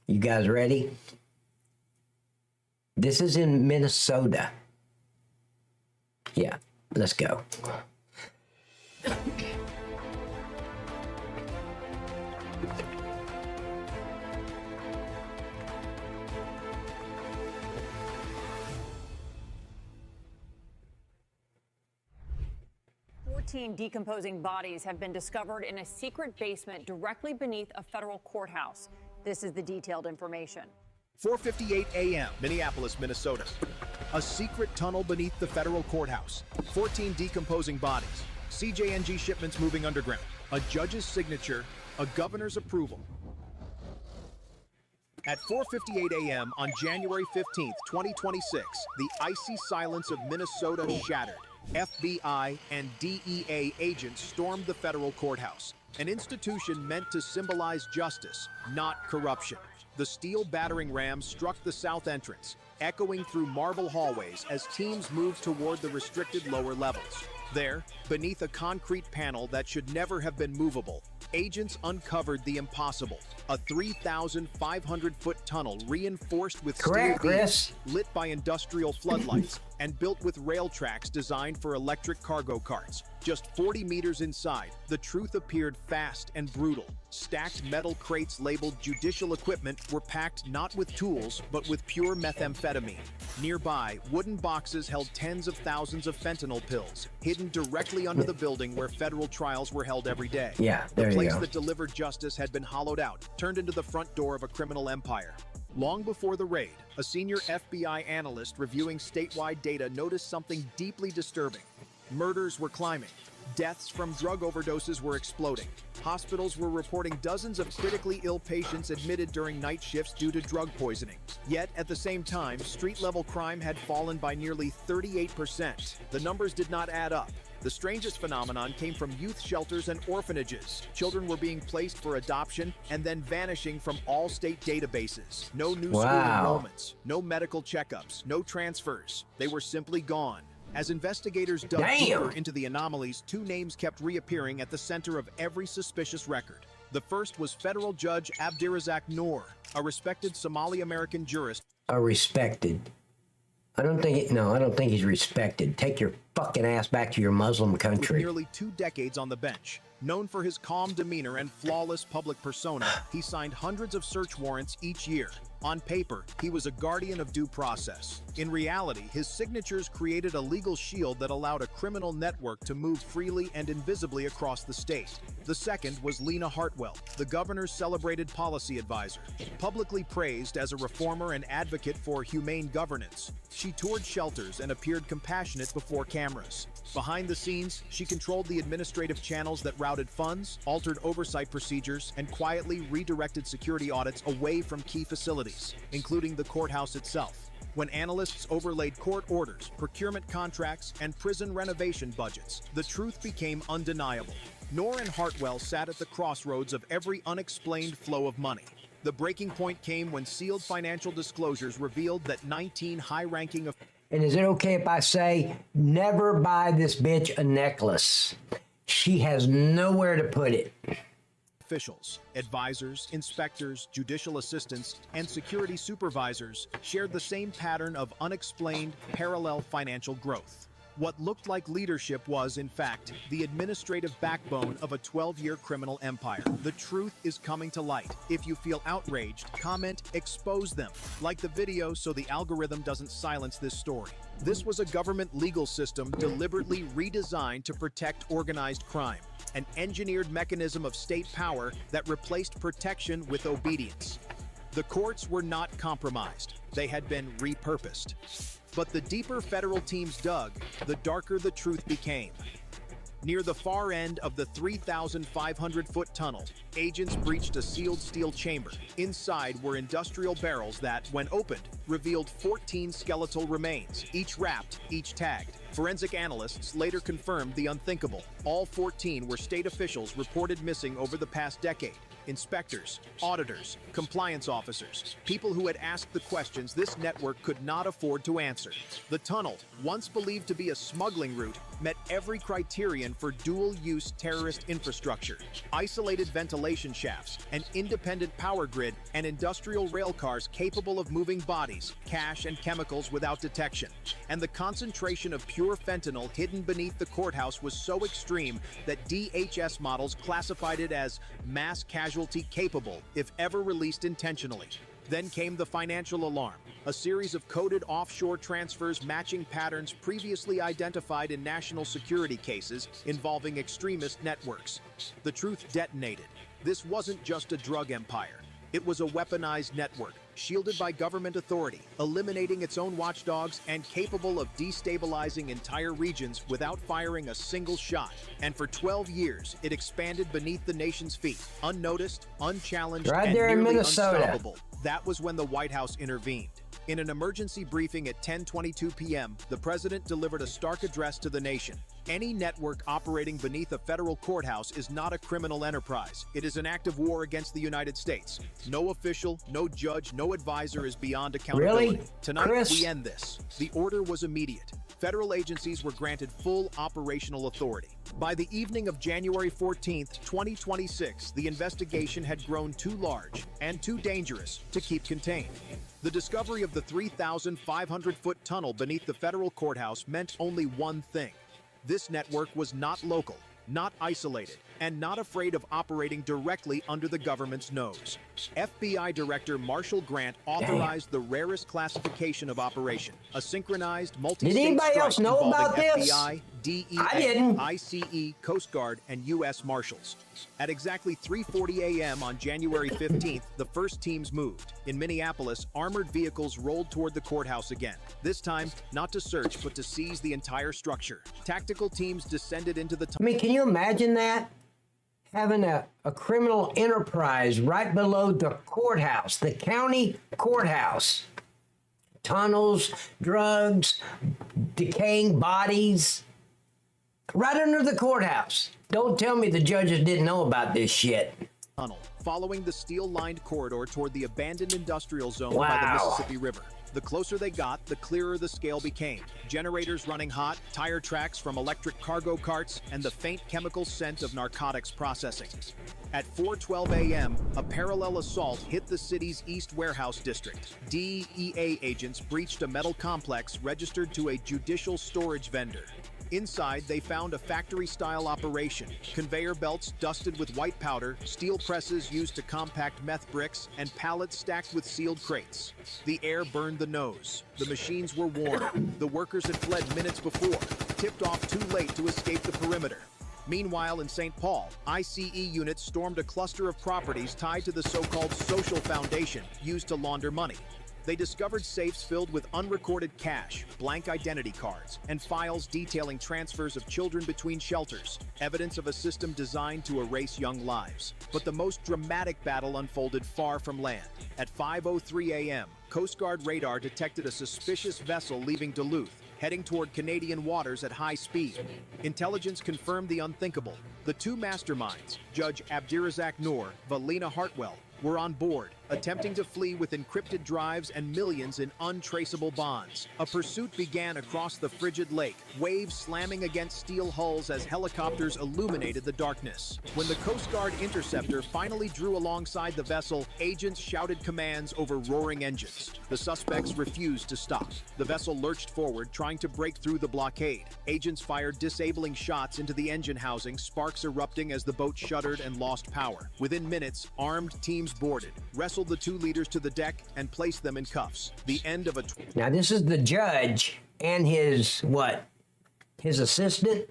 You guys ready? This is in Minnesota. Yeah, let's go. 14 decomposing bodies have been discovered in a secret basement directly beneath a federal courthouse. This is the detailed information. 4:58 a.m., Minneapolis, Minnesota. A secret tunnel beneath the federal courthouse. 14 decomposing bodies. CJNG shipments moving underground. A judge's signature. A governor's approval. At 4:58 a.m. on January 15th, 2026, the icy silence of Minnesota shattered. FBI and DEA agents stormed the federal courthouse, an institution meant to symbolize justice, not corruption. The steel battering ram struck the south entrance, echoing through marble hallways as teams moved toward the restricted lower levels. There, beneath a concrete panel that should never have been movable, agents uncovered the impossible. A 3,500-foot tunnel reinforced with steel beams, lit by industrial floodlights, and built with rail tracks designed for electric cargo carts. Just 40 meters inside, the truth appeared fast and brutal. Stacked metal crates labeled judicial equipment were packed not with tools, but with pure methamphetamine. Nearby, wooden boxes held tens of thousands of fentanyl pills, hidden directly under the building where federal trials were held every day. Yeah, there you go. The place that delivered justice had been hollowed out, turned into the front door of a criminal empire. Long before the raid, a senior FBI analyst reviewing statewide data noticed something deeply disturbing. Murders were climbing. Deaths from drug overdoses were exploding. Hospitals were reporting dozens of critically ill patients admitted during night shifts due to drug poisoning. Yet, at the same time, street-level crime had fallen by nearly 38%. The numbers did not add up. The strangest phenomenon came from youth shelters and orphanages. Children were being placed for adoption and then vanishing from all state databases. No new school enrollments, no medical checkups, no transfers. They were simply gone. As investigators dug deeper into the anomalies, two names kept reappearing at the center of every suspicious record. The first was federal judge Abdirazak Noor, a respected Somali-American jurist. I don't think he's respected. Take your fucking ass back to your Muslim country. With nearly 2 decades on the bench, known for his calm demeanor and flawless public persona, he signed hundreds of search warrants each year. On paper, he was a guardian of due process. In reality, his signatures created a legal shield that allowed a criminal network to move freely and invisibly across the state. The second was Lena Hartwell, the governor's celebrated policy advisor. Publicly praised as a reformer and advocate for humane governance, she toured shelters and appeared compassionate before cameras. Behind the scenes, she controlled the administrative channels that routed funds, altered oversight procedures, and quietly redirected security audits away from key facilities, including the courthouse itself. When analysts overlaid court orders, procurement contracts, and prison renovation budgets, the truth became undeniable. Noor and Hartwell sat at the crossroads of every unexplained flow of money. The breaking point came when sealed financial disclosures revealed that 19 high-ranking And is it okay if I say, never buy this bitch a necklace? She has nowhere to put it. Officials, advisors, inspectors, judicial assistants, and security supervisors shared the same pattern of unexplained, parallel financial growth. What looked like leadership was, in fact, the administrative backbone of a 12-year criminal empire. The truth is coming to light. If you feel outraged, comment, expose them. Like the video so the algorithm doesn't silence this story. This was a government legal system deliberately redesigned to protect organized crime. An engineered mechanism of state power that replaced protection with obedience. The courts were not compromised. They had been repurposed. But the deeper federal teams dug, the darker the truth became. Near the far end of the 3,500-foot tunnel, agents breached a sealed steel chamber. Inside were industrial barrels that, when opened, revealed 14 skeletal remains, each wrapped, each tagged. Forensic analysts later confirmed the unthinkable. All 14 were state officials reported missing over the past decade. Inspectors, auditors, compliance officers, people who had asked the questions this network could not afford to answer. The tunnel, once believed to be a smuggling route, met every criterion for dual-use terrorist infrastructure: isolated ventilation shafts, an independent power grid, and industrial rail cars capable of moving bodies, cash, and chemicals without detection. And the concentration of pure fentanyl hidden beneath the courthouse was so extreme that DHS models classified it as mass casualty capable if ever released intentionally. Then came the financial alarm, a series of coded offshore transfers matching patterns previously identified in national security cases involving extremist networks. The truth detonated. This wasn't just a drug empire. It was a weaponized network, shielded by government authority, eliminating its own watchdogs, and capable of destabilizing entire regions without firing a single shot. And for 12 years, it expanded beneath the nation's feet, unnoticed, unchallenged, Right there and in nearly Minnesota. unstoppable. That was when the White House intervened. In an emergency briefing at 10:22 p.m., the president delivered a stark address to the nation. Any network operating beneath a federal courthouse is not a criminal enterprise. It is an act of war against the United States. No official, no judge, no advisor is beyond accountability. Really? Tonight, Chris? we end this. The order was immediate. Federal agencies were granted full operational authority. By the evening of January 14th, 2026, the investigation had grown too large and too dangerous to keep contained. The discovery of the 3,500-foot tunnel beneath the federal courthouse meant only one thing. This network was not local, not isolated, and not afraid of operating directly under the government's nose. FBI Director Marshall Grant authorized the rarest classification of operation, a synchronized multi-state Did anybody strike else know involving about this? FBI, DEA, I didn't. ICE, Coast Guard, and U.S. Marshals. At exactly 3:40 a.m. on January 15th, the first teams moved. In Minneapolis, armored vehicles rolled toward the courthouse again. This time, not to search, but to seize the entire structure. Tactical teams descended into the I mean, can you imagine that? Having a criminal enterprise right below the courthouse, the county courthouse. Tunnels, drugs, decaying bodies. Right under the courthouse. Don't tell me the judges didn't know about this shit. tunnel, following the steel-lined corridor toward the abandoned industrial zone by Wow. the Mississippi River. The closer they got, the clearer the scale became. Generators running hot, tire tracks from electric cargo carts, and the faint chemical scent of narcotics processing. At 4:12 a.m., a parallel assault hit the city's East Warehouse District. DEA agents breached a metal complex registered to a judicial storage vendor. Inside, they found a factory-style operation. Conveyor belts dusted with white powder, steel presses used to compact meth bricks, and pallets stacked with sealed crates. The air burned the nose. The machines were warm. The workers had fled minutes before, tipped off too late to escape the perimeter. Meanwhile, in St. Paul, ICE units stormed a cluster of properties tied to the so-called social foundation used to launder money. They discovered safes filled with unrecorded cash, blank identity cards, and files detailing transfers of children between shelters, evidence of a system designed to erase young lives. But the most dramatic battle unfolded far from land. At 5:03 a.m., Coast Guard radar detected a suspicious vessel leaving Duluth, heading toward Canadian waters at high speed. Intelligence confirmed the unthinkable. The two masterminds, Judge Abdirazak Noor, Valina Hartwell, were on board, attempting to flee with encrypted drives and millions in untraceable bonds. A pursuit began across the frigid lake, waves slamming against steel hulls as helicopters illuminated the darkness. When the Coast Guard interceptor finally drew alongside the vessel, agents shouted commands over roaring engines. The suspects refused to stop. The vessel lurched forward, trying to break through the blockade. Agents fired disabling shots into the engine housing, sparks erupting as the boat shuddered and lost power. Within minutes, armed teams boarded, wrestled the two leaders to the deck, and placed them in cuffs. The end of a... Now, this is the judge and his, what? His assistant?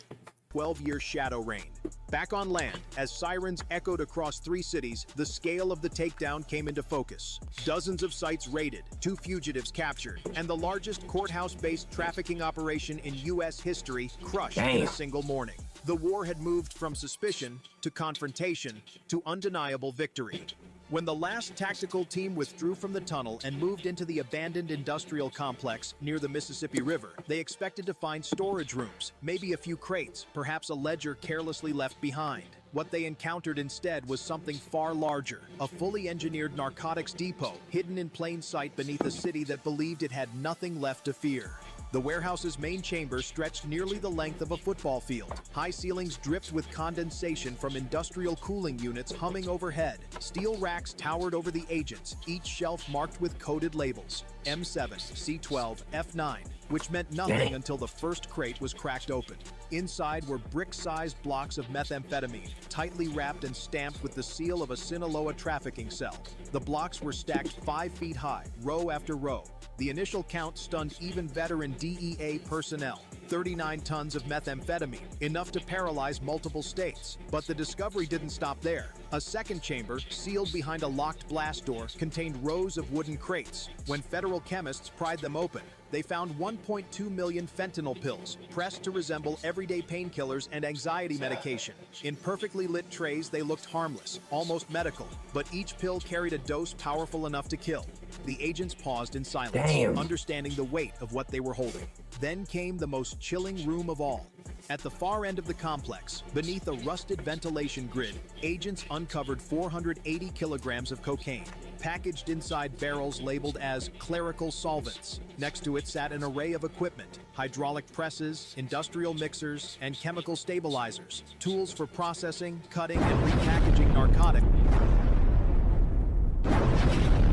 12-year shadow reign. Back on land, as sirens echoed across 3 cities, the scale of the takedown came into focus. Dozens of sites raided, 2 fugitives captured, and the largest courthouse-based trafficking operation in U.S. history crushed in a Damn. single morning. The war had moved from suspicion to confrontation to undeniable victory. When the last tactical team withdrew from the tunnel and moved into the abandoned industrial complex near the Mississippi River, they expected to find storage rooms, maybe a few crates, perhaps a ledger carelessly left behind. What they encountered instead was something far larger, a fully engineered narcotics depot hidden in plain sight beneath a city that believed it had nothing left to fear. The warehouse's main chamber stretched nearly the length of a football field. High ceilings dripped with condensation from industrial cooling units humming overhead. Steel racks towered over the agents, each shelf marked with coded labels. M7, C12, F9, which meant nothing until the first crate was cracked open. Inside were brick-sized blocks of methamphetamine, tightly wrapped and stamped with the seal of a Sinaloa trafficking cell. The blocks were stacked 5 feet high, row after row. The initial count stunned even veteran DEA personnel. 39 tons of methamphetamine, enough to paralyze multiple states. But the discovery didn't stop there. A second chamber, sealed behind a locked blast door, contained rows of wooden crates. When federal chemists pried them open, they found 1.2 million fentanyl pills, pressed to resemble everyday painkillers and anxiety medication. In perfectly lit trays, they looked harmless, almost medical, but each pill carried a dose powerful enough to kill. The agents paused in silence, understanding the weight of what they were holding. Then came the most chilling room of all. At the far end of the complex, beneath a rusted ventilation grid, agents uncovered 480 kilograms of cocaine, packaged inside barrels labeled as clerical solvents. Next to it sat an array of equipment: hydraulic presses, industrial mixers, and chemical stabilizers, tools for processing, cutting, and repackaging narcotics.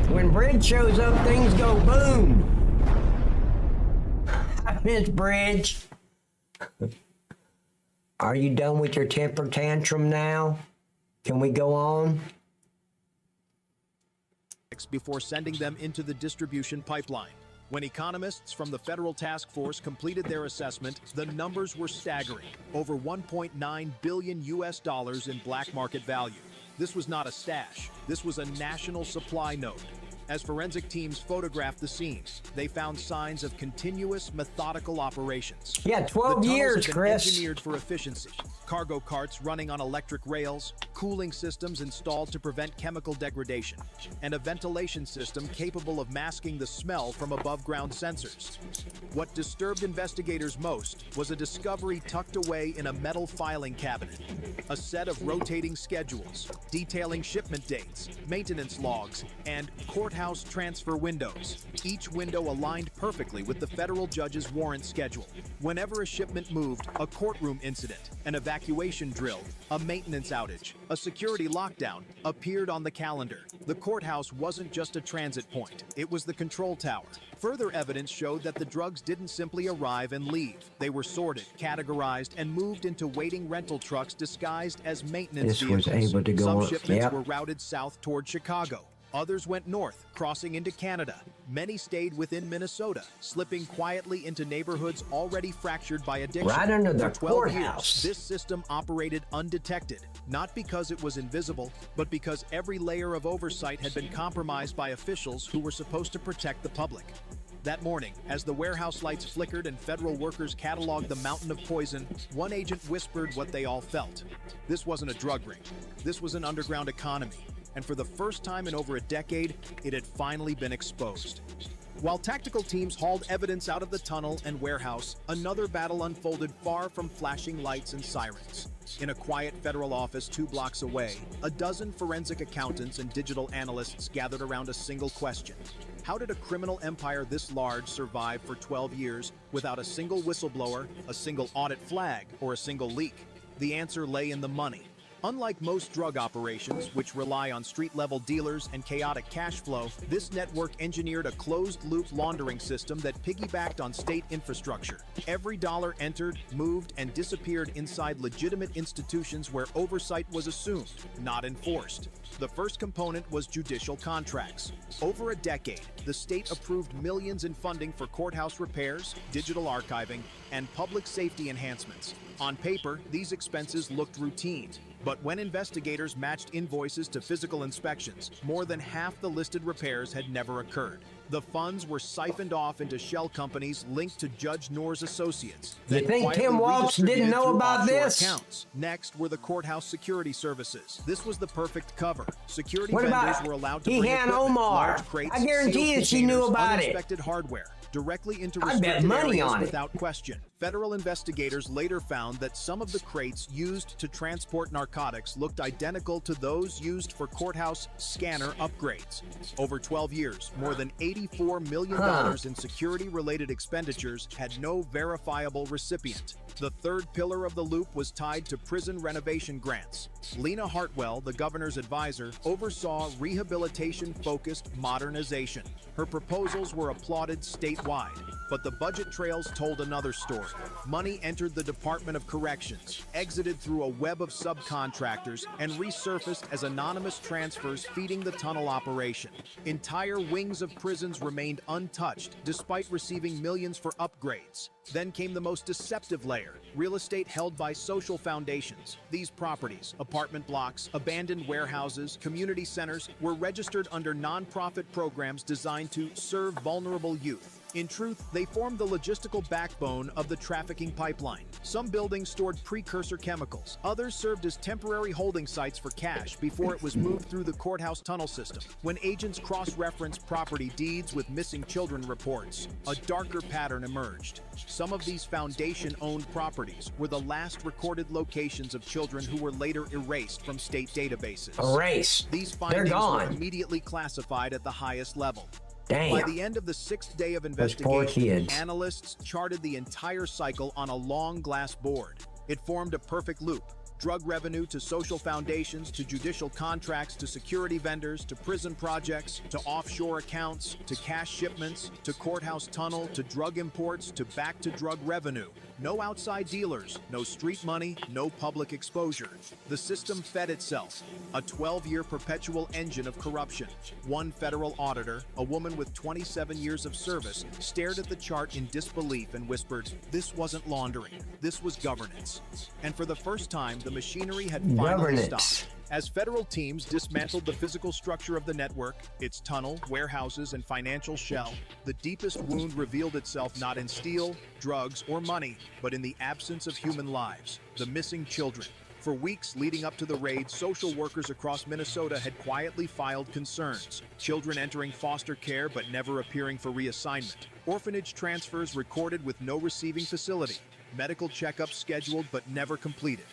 When Bridge shows up, things go boom. Miss Bridge, are you done with your temper tantrum now? Can we go on? Before sending them into the distribution pipeline. When economists from the federal task force completed their assessment, the numbers were staggering. Over $1.9 billion in black market value. This was not a stash. This was a national supply node. As forensic teams photographed the scene, they found signs of continuous, methodical operations. Yeah, 12 years, Chris. Engineered for efficiency. Cargo carts running on electric rails, cooling systems installed to prevent chemical degradation, and a ventilation system capable of masking the smell from above-ground sensors. What disturbed investigators most was a discovery tucked away in a metal filing cabinet. A set of rotating schedules, detailing shipment dates, maintenance logs, and courthouse transfer windows. Each window aligned perfectly with the federal judge's warrant schedule. Whenever a shipment moved, a courtroom incident, an evacuation drill, a maintenance outage, a security lockdown appeared on the calendar. The courthouse wasn't just a transit point, it was the control tower. Further evidence showed that the drugs didn't simply arrive and leave. They were sorted, categorized, and moved into waiting rental trucks disguised as maintenance vehicles. This was able to go Some up, shipments were routed south toward Chicago. Others went north, crossing into Canada. Many stayed within Minnesota, slipping quietly into neighborhoods already fractured by addiction. Right under the For 12 courthouse. years, this system operated undetected, not because it was invisible, but because every layer of oversight had been compromised by officials who were supposed to protect the public. That morning, as the warehouse lights flickered and federal workers cataloged the mountain of poison, one agent whispered what they all felt. This wasn't a drug ring. This was an underground economy. And for the first time in over a decade, it had finally been exposed. While tactical teams hauled evidence out of the tunnel and warehouse, another battle unfolded far from flashing lights and sirens. In a quiet federal office 2 blocks away, a dozen forensic accountants and digital analysts gathered around a single question. How did a criminal empire this large survive for 12 years without a single whistleblower, a single audit flag, or a single leak? The answer lay in the money. Unlike most drug operations, which rely on street-level dealers and chaotic cash flow, this network engineered a closed-loop laundering system that piggybacked on state infrastructure. Every dollar entered, moved, and disappeared inside legitimate institutions where oversight was assumed, not enforced. The first component was judicial contracts. Over a decade, the state approved millions in funding for courthouse repairs, digital archiving, and public safety enhancements. On paper, these expenses looked routine. But when investigators matched invoices to physical inspections, more than half the listed repairs had never occurred. The funds were siphoned off into shell companies linked to Judge Noor's associates. You think Tim Walsh didn't know about this? Accounts. Next were the courthouse security services. This was the perfect cover. Security What vendors about were allowed to Ihan bring equipment, Omar? large crates, I guarantee sealed you she knew containers, about it. unexpected hardware. directly into I bet restricted money areas on it. without question. Federal investigators later found that some of the crates used to transport narcotics looked identical to those used for courthouse scanner upgrades. Over 12 years, more than $84 million in security-related expenditures had no verifiable recipient. The third pillar of the loop was tied to prison renovation grants. Lena Hartwell, the governor's advisor, oversaw rehabilitation-focused modernization. Her proposals were applauded statewide, but the budget trails told another story. Money entered the Department of Corrections, exited through a web of subcontractors, and resurfaced as anonymous transfers feeding the tunnel operation. Entire wings of prisons remained untouched, despite receiving millions for upgrades. Then came the most deceptive layer, real estate held by social foundations. These properties, apartment blocks, abandoned warehouses, community centers, were registered under nonprofit programs designed to serve vulnerable youth. In truth, they formed the logistical backbone of the trafficking pipeline. Some buildings stored precursor chemicals. Others served as temporary holding sites for cash before it was moved through the courthouse tunnel system. When agents cross-referenced property deeds with missing children reports, a darker pattern emerged. Some of these foundation-owned properties were the last recorded locations of children who were later erased from state databases. Erased. These They're findings were gone. immediately classified at the highest level. Damn. By the end of the 6th day of Those poor investigation, kids. analysts charted the entire cycle on a long glass board. It formed a perfect loop. Drug revenue to social foundations, to judicial contracts, to security vendors, to prison projects, to offshore accounts, to cash shipments, to courthouse tunnel, to drug imports, to back to drug revenue. No outside dealers, no street money, no public exposure. The system fed itself, a 12-year perpetual engine of corruption. One federal auditor, a woman with 27 years of service, stared at the chart in disbelief and whispered, "This wasn't laundering, this was governance." And for the first time, the machinery had finally Governance. stopped. As federal teams dismantled the physical structure of the network, its tunnel, warehouses, and financial shell, the deepest wound revealed itself not in steel, drugs, or money, but in the absence of human lives, the missing children. For weeks leading up to the raid, social workers across Minnesota had quietly filed concerns. Children entering foster care but never appearing for reassignment. Orphanage transfers recorded with no receiving facility. Medical checkups scheduled but never completed.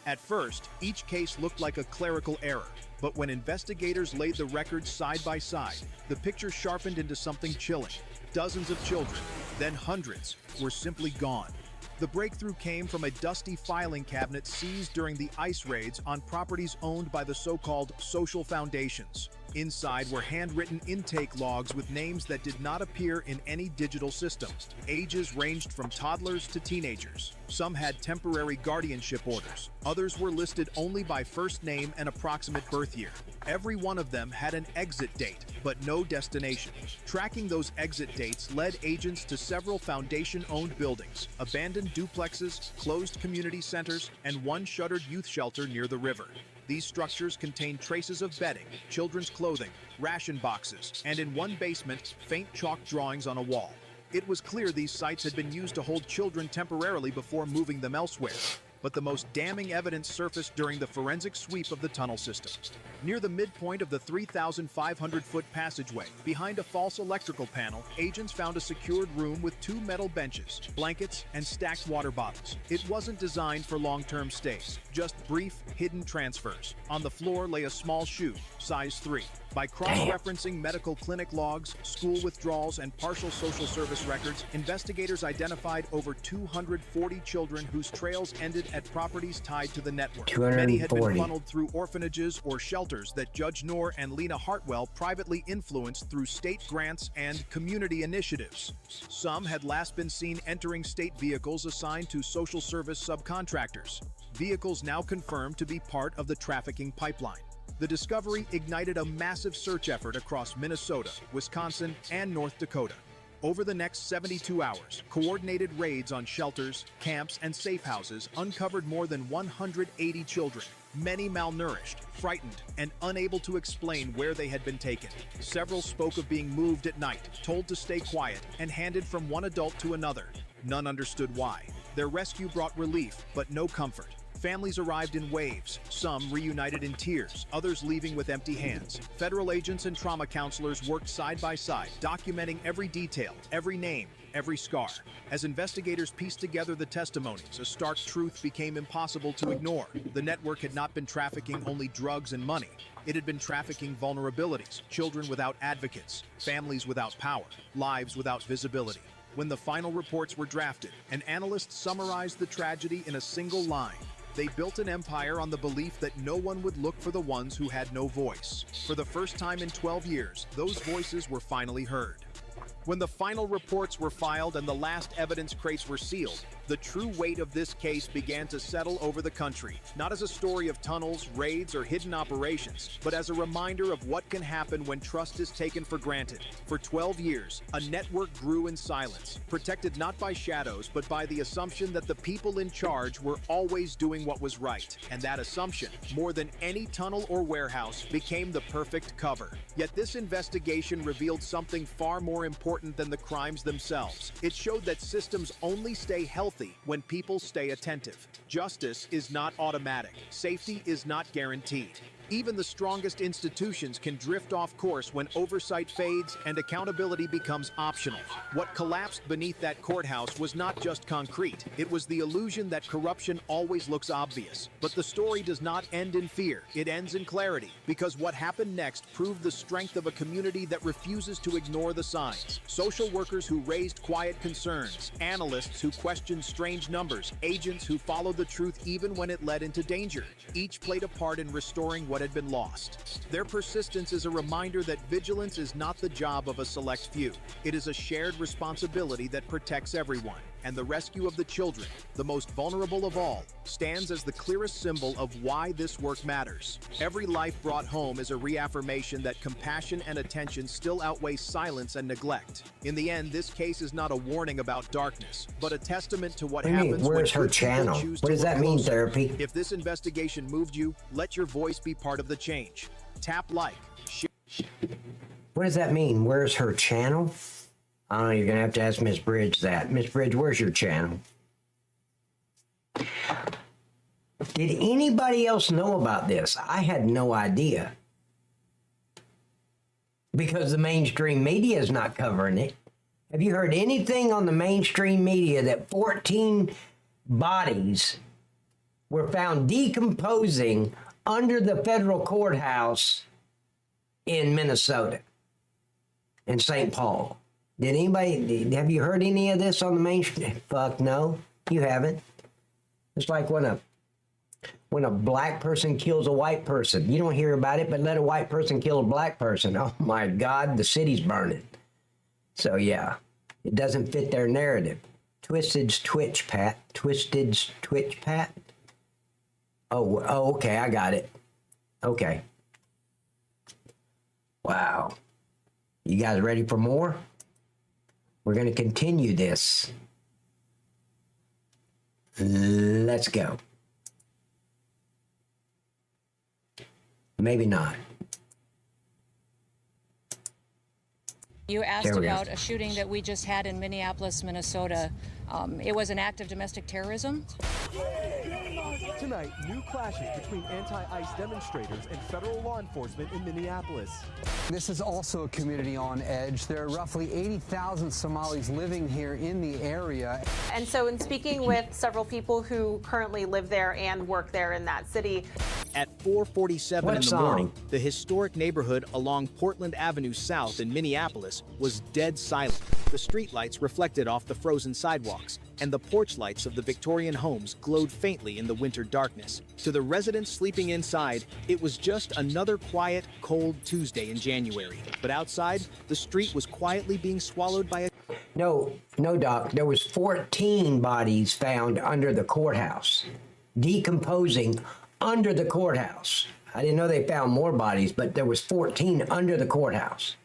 At first, each case looked like a clerical error, but when investigators laid the records side by side, the picture sharpened into something chilling. Dozens of children, then hundreds, were simply gone. The breakthrough came from a dusty filing cabinet seized during the ICE raids on properties owned by the so-called social foundations. Inside were handwritten intake logs with names that did not appear in any digital system. Ages ranged from toddlers to teenagers. Some had temporary guardianship orders. Others were listed only by first name and approximate birth year. Every one of them had an exit date, but no destination. Tracking those exit dates led agents to several foundation-owned buildings, abandoned duplexes, closed community centers, and one shuttered youth shelter near the river. These structures contained traces of bedding, children's clothing, ration boxes, and in one basement, faint chalk drawings on a wall. It was clear these sites had been used to hold children temporarily before moving them elsewhere. But the most damning evidence surfaced during the forensic sweep of the tunnel system. Near the midpoint of the 3,500-foot passageway, behind a false electrical panel, agents found a secured room with 2 metal benches, blankets, and stacked water bottles. It wasn't designed for long-term stays, just brief, hidden transfers. On the floor lay a small shoe, size 3. By cross-referencing medical clinic logs, school withdrawals, and partial social service records, investigators identified over 240 children whose trails ended at properties tied to the network. Many had been 240. funneled through orphanages or shelters that Judge Noor and Lena Hartwell privately influenced through state grants and community initiatives. Some had last been seen entering state vehicles assigned to social service subcontractors. Vehicles now confirmed to be part of the trafficking pipeline. The discovery ignited a massive search effort across Minnesota, Wisconsin, and North Dakota. Over the next 72 hours, coordinated raids on shelters, camps, and safe houses uncovered more than 180 children, many malnourished, frightened, and unable to explain where they had been taken. Several spoke of being moved at night, told to stay quiet, and handed from one adult to another. None understood why. Their rescue brought relief, but no comfort. Families arrived in waves, some reunited in tears, others leaving with empty hands. Federal agents and trauma counselors worked side by side, documenting every detail, every name, every scar. As investigators pieced together the testimonies, a stark truth became impossible to ignore. The network had not been trafficking only drugs and money. It had been trafficking vulnerabilities, children without advocates, families without power, lives without visibility. When the final reports were drafted, an analyst summarized the tragedy in a single line. They built an empire on the belief that no one would look for the ones who had no voice. For the first time in 12 years, those voices were finally heard. When the final reports were filed and the last evidence crates were sealed, the true weight of this case began to settle over the country, not as a story of tunnels, raids, or hidden operations, but as a reminder of what can happen when trust is taken for granted. For 12 years, a network grew in silence, protected not by shadows, but by the assumption that the people in charge were always doing what was right. And that assumption, more than any tunnel or warehouse, became the perfect cover. Yet this investigation revealed something far more important than the crimes themselves. It showed that systems only stay healthy when people stay attentive. Justice is not automatic. Safety is not guaranteed. Even the strongest institutions can drift off course when oversight fades and accountability becomes optional. What collapsed beneath that courthouse was not just concrete. It was the illusion that corruption always looks obvious. But the story does not end in fear. It ends in clarity, because what happened next proved the strength of a community that refuses to ignore the signs. Social workers who raised quiet concerns, analysts who questioned strange numbers, agents who followed the truth even when it led into danger. Each played a part in restoring what had been lost. Their persistence is a reminder that vigilance is not the job of a select few. It is a shared responsibility that protects everyone. And the rescue of the children, the most vulnerable of all, stands as the clearest symbol of why this work matters. Every life brought home is a reaffirmation that compassion and attention still outweigh silence and neglect. In the end, this case is not a warning about darkness, but a testament to what happens when where's her good people channel? choose What to does look that mean, closer. therapy? If this investigation moved you, let your voice be part of the change. Tap like, share. What does that mean? Where's her channel? I don't know, you're gonna have to ask Miss Bridge that. Miss Bridge, where's your channel? Did anybody else know about this? I had no idea. Because the mainstream media is not covering it. Have you heard anything on the mainstream media that 14 bodies were found decomposing under the federal courthouse in Minnesota, in St. Paul? Did anybody, have you heard any of this on the mainstream? Fuck no, you haven't. It's like when a black person kills a white person. You don't hear about it, but let a white person kill a black person. Oh my God, the city's burning. So yeah, it doesn't fit their narrative. Twisted's Twitch, Pat. Twisted's Twitch, Pat. Oh, okay, I got it. Okay. Wow. You guys ready for more? We're going to continue this. Let's go. Maybe not. You asked There we go. about a shooting that we just had in Minneapolis, Minnesota. It was an act of domestic terrorism. Tonight, new clashes between anti-ICE demonstrators and federal law enforcement in Minneapolis. This is also a community on edge. There are roughly 80,000 Somalis living here in the area. And so in speaking with several people who currently live there and work there in that city. At 4:47 What in the song? morning, the historic neighborhood along Portland Avenue South in Minneapolis was dead silent. The streetlights reflected off the frozen sidewalks, and the porch lights of the Victorian homes glowed faintly in the winter darkness. To the residents sleeping inside, it was just another quiet, cold Tuesday in January. But outside, the street was quietly being swallowed by a No, Doc. There was 14 bodies found under the courthouse, decomposing under the courthouse. I didn't know they found more bodies, but there was 14 under the courthouse.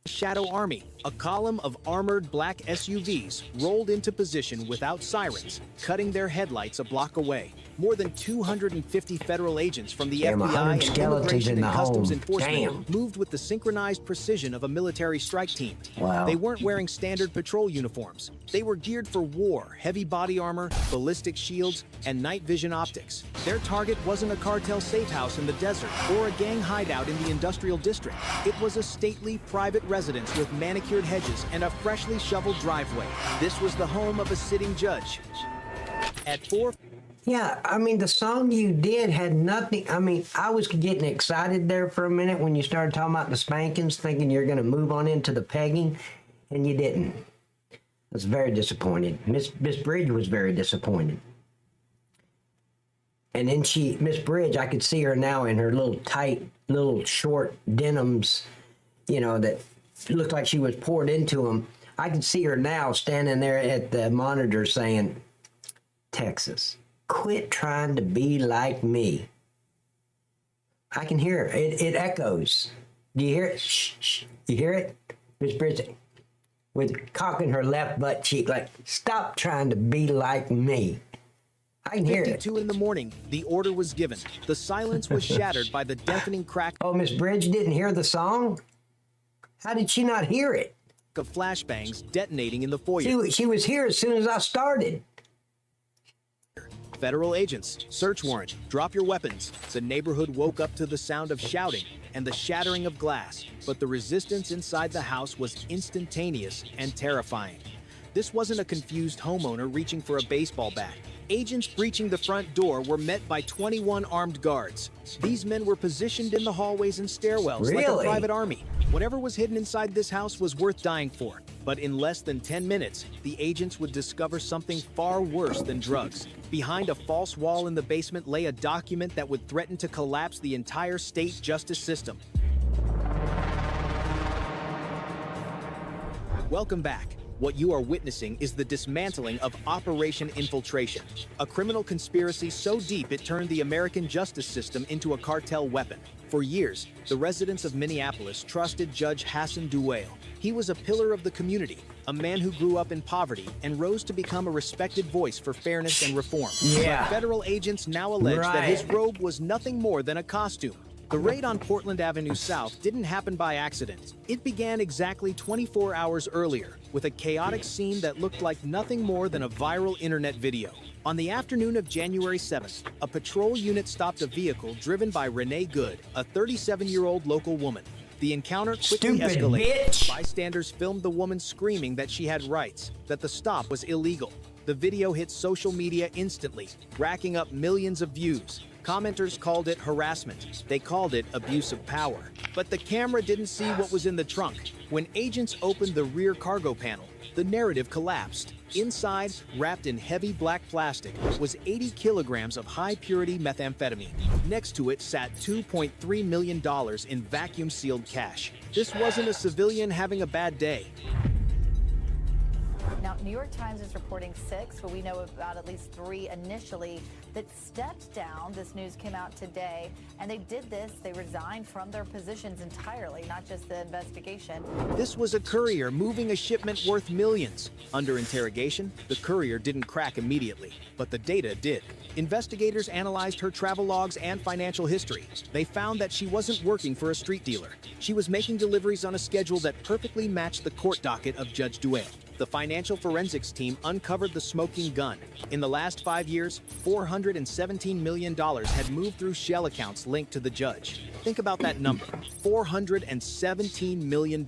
shadow army. A column of armored black SUVs rolled into position without sirens, cutting their headlights a block away. More than 250 federal agents from the Damn, 100 FBI and skeletons Immigration in the and Customs home. Enforcement Damn. moved with the synchronized precision of a military strike team. Wow. They weren't wearing standard patrol uniforms. They were geared for war, heavy body armor, ballistic shields, and night vision optics. Their target wasn't a cartel safe house in the desert or a gang hideout in the industrial district. It was a stately private residence with manicured hedges and a freshly shoveled driveway. This was the home of a sitting judge. At 4. Yeah, I mean, the song you did had nothing. I mean, I was getting excited there for a minute when you started talking about the spankings, thinking you're going to move on into the pegging, and you didn't. I was very disappointed. Miss Bridge was very disappointed. And then Miss Bridge, I could see her now in her little tight, little short denims, you know, that looked like she was poured into them. I could see her now standing there at the monitor saying, Texas, quit trying to be like me. I can hear it. It echoes. Do you hear it? Shh, shh. You hear it? Miss Bridge with cocking her left butt cheek like, stop trying to be like me. I can hear it. 52 in the morning, the order was given. The silence was shattered by the deafening crack Oh, Miss Bridge didn't hear the song? How did she not hear it? of flashbangs detonating in the foyer. She was here as soon as I started. Federal agents, search warrant, drop your weapons. The neighborhood woke up to the sound of shouting and the shattering of glass, but the resistance inside the house was instantaneous and terrifying. This wasn't a confused homeowner reaching for a baseball bat. Agents breaching the front door were met by 21 armed guards. These men were positioned in the hallways and stairwells like a Really? private army. Whatever was hidden inside this house was worth dying for. But in less than 10 minutes, the agents would discover something far worse than drugs. Behind a false wall in the basement lay a document that would threaten to collapse the entire state justice system. Welcome back. What you are witnessing is the dismantling of Operation Infiltration, a criminal conspiracy so deep it turned the American justice system into a cartel weapon. For years, the residents of Minneapolis trusted Judge Hassan Duale. He was a pillar of the community, a man who grew up in poverty and rose to become a respected voice for fairness and reform. Yeah. But federal agents now allege that his Right. robe was nothing more than a costume. The raid on Portland Avenue South didn't happen by accident. It began exactly 24 hours earlier with a chaotic scene that looked like nothing more than a viral internet video. On the afternoon of January 7th, a patrol unit stopped a vehicle driven by Renee Good, a 37-year-old local woman. The encounter quickly Stupid escalated. bitch. Bystanders filmed the woman screaming that she had rights, that the stop was illegal. The video hit social media instantly, racking up millions of views. Commenters called it harassment. They called it abuse of power. But the camera didn't see what was in the trunk. When agents opened the rear cargo panel, the narrative collapsed. Inside, wrapped in heavy black plastic, was 80 kilograms of high-purity methamphetamine. Next to it sat $2.3 million in vacuum-sealed cash. This wasn't a civilian having a bad day. Now, New York Times is reporting 6, but we know about at least 3 initially that stepped down. This news came out today, and they did this. They resigned from their positions entirely, not just the investigation. This was a courier moving a shipment worth millions. Under interrogation, the courier didn't crack immediately, but the data did. Investigators analyzed her travel logs and financial history. They found that she wasn't working for a street dealer. She was making deliveries on a schedule that perfectly matched the court docket of Judge Duale. The financial forensics team uncovered the smoking gun. In the last 5 years, $417 million had moved through shell accounts linked to the judge. Think about that number, $417 million.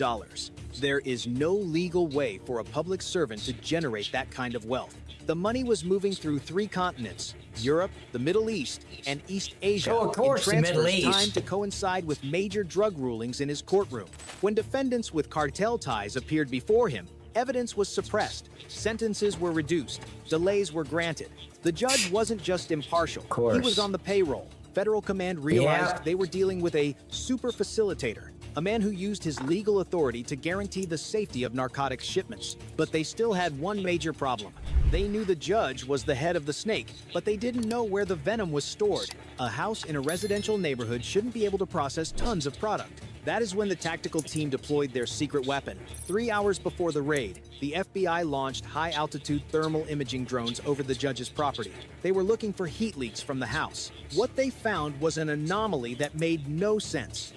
There is no legal way for a public servant to generate that kind of wealth. The money was moving through 3 continents, Europe, the Middle East, and East Asia. Oh, of course, in the Middle transfers East. timed to coincide with major drug rulings in his courtroom. When defendants with cartel ties appeared before him, evidence was suppressed, sentences were reduced, delays were granted. The judge wasn't just impartial, he was on the payroll. Federal command realized they were dealing with a super facilitator, a man who used his legal authority to guarantee the safety of narcotics shipments. But they still had one major problem. They knew the judge was the head of the snake, but they didn't know where the venom was stored. A house in a residential neighborhood shouldn't be able to process tons of product. That is when the tactical team deployed their secret weapon. 3 hours before the raid, the FBI launched high-altitude thermal imaging drones over the judge's property. They were looking for heat leaks from the house. What they found was an anomaly that made no sense.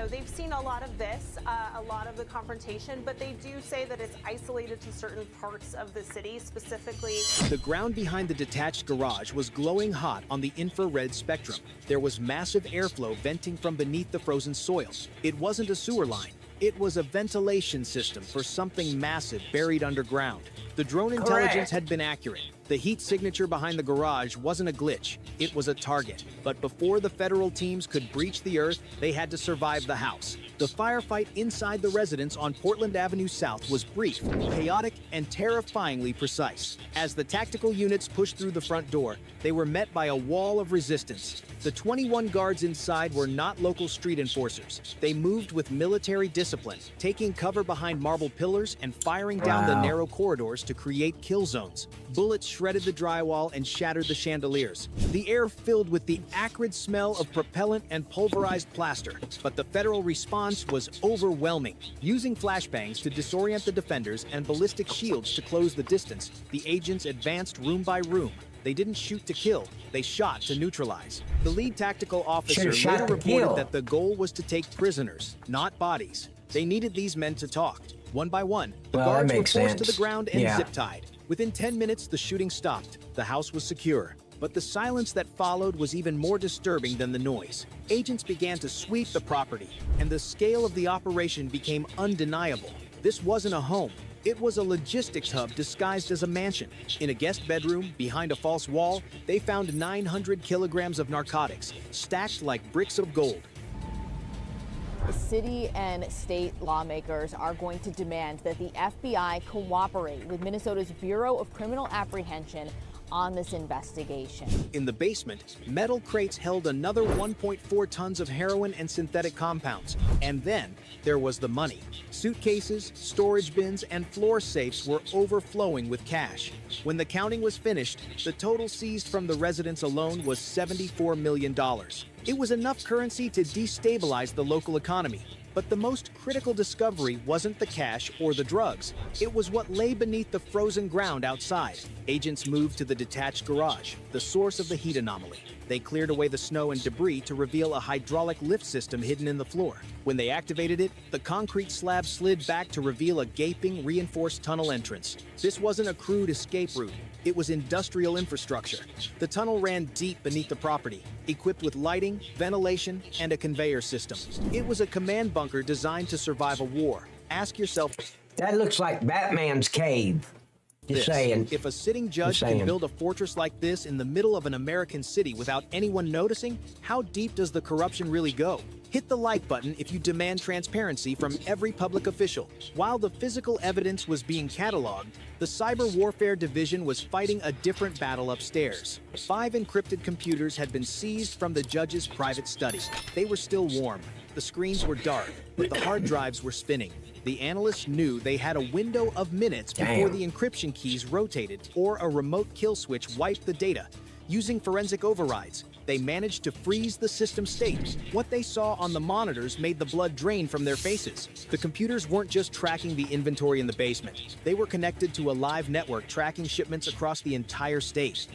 They've seen a lot of this, a lot of the confrontation, but they do say that it's isolated to certain parts of the city, specifically. The ground behind the detached garage was glowing hot on the infrared spectrum. There was massive airflow venting from beneath the frozen soil. It wasn't a sewer line. It was a ventilation system for something massive buried underground. The drone intelligence had been accurate. The heat signature behind the garage wasn't a glitch. It was a target. But before the federal teams could breach the earth, they had to survive the house. The firefight inside the residence on Portland Avenue South was brief, chaotic, and terrifyingly precise. As the tactical units pushed through the front door, they were met by a wall of resistance. The 21 guards inside were not local street enforcers. They moved with military discipline, taking cover behind marble pillars and firing down the narrow corridors to create kill zones. Bullets shredded the drywall and shattered the chandeliers. The air filled with the acrid smell of propellant and pulverized plaster. But the federal response was overwhelming. Using flashbangs to disorient the defenders and ballistic shields to close the distance, the agents advanced room by room. They didn't shoot to kill, they shot to neutralize. The lead tactical officer later reported that the goal was to take prisoners, not bodies. They needed these men to talk. One by one, the guards were forced to the ground and zip-tied. Within 10 minutes, the shooting stopped. The house was secure. But the silence that followed was even more disturbing than the noise. Agents began to sweep the property, and the scale of the operation became undeniable. This wasn't a home. It was a logistics hub disguised as a mansion. In a guest bedroom, behind a false wall, they found 900 kilograms of narcotics, stacked like bricks of gold. City and state lawmakers are going to demand that the FBI cooperate with Minnesota's Bureau of Criminal Apprehension on this investigation. In the basement, metal crates held another 1.4 tons of heroin and synthetic compounds. And then there was the money. Suitcases, storage bins, and floor safes were overflowing with cash. When the counting was finished, the total seized from the residence alone was $74 million. It was enough currency to destabilize the local economy. But the most critical discovery wasn't the cash or the drugs. It was what lay beneath the frozen ground outside. Agents moved to the detached garage, the source of the heat anomaly. They cleared away the snow and debris to reveal a hydraulic lift system hidden in the floor. When they activated it, the concrete slab slid back to reveal a gaping, reinforced tunnel entrance. This wasn't a crude escape route. It was industrial infrastructure. The tunnel ran deep beneath the property, equipped with lighting, ventilation, and a conveyor system. It was a command bunker designed to survive a war. Ask yourself, that looks like Batman's cave. Just saying. If a sitting judge can build a fortress like this in the middle of an American city without anyone noticing, how deep does the corruption really go? Hit the like button if you demand transparency from every public official. While the physical evidence was being cataloged, the Cyber Warfare Division was fighting a different battle upstairs. 5 encrypted computers had been seized from the judge's private study. They were still warm. The screens were dark, but the hard drives were spinning. The analysts knew they had a window of minutes before the encryption keys rotated or a remote kill switch wiped the data. Using forensic overrides, they managed to freeze the system state. What they saw on the monitors made the blood drain from their faces. The computers weren't just tracking the inventory in the basement. They were connected to a live network tracking shipments across the entire state.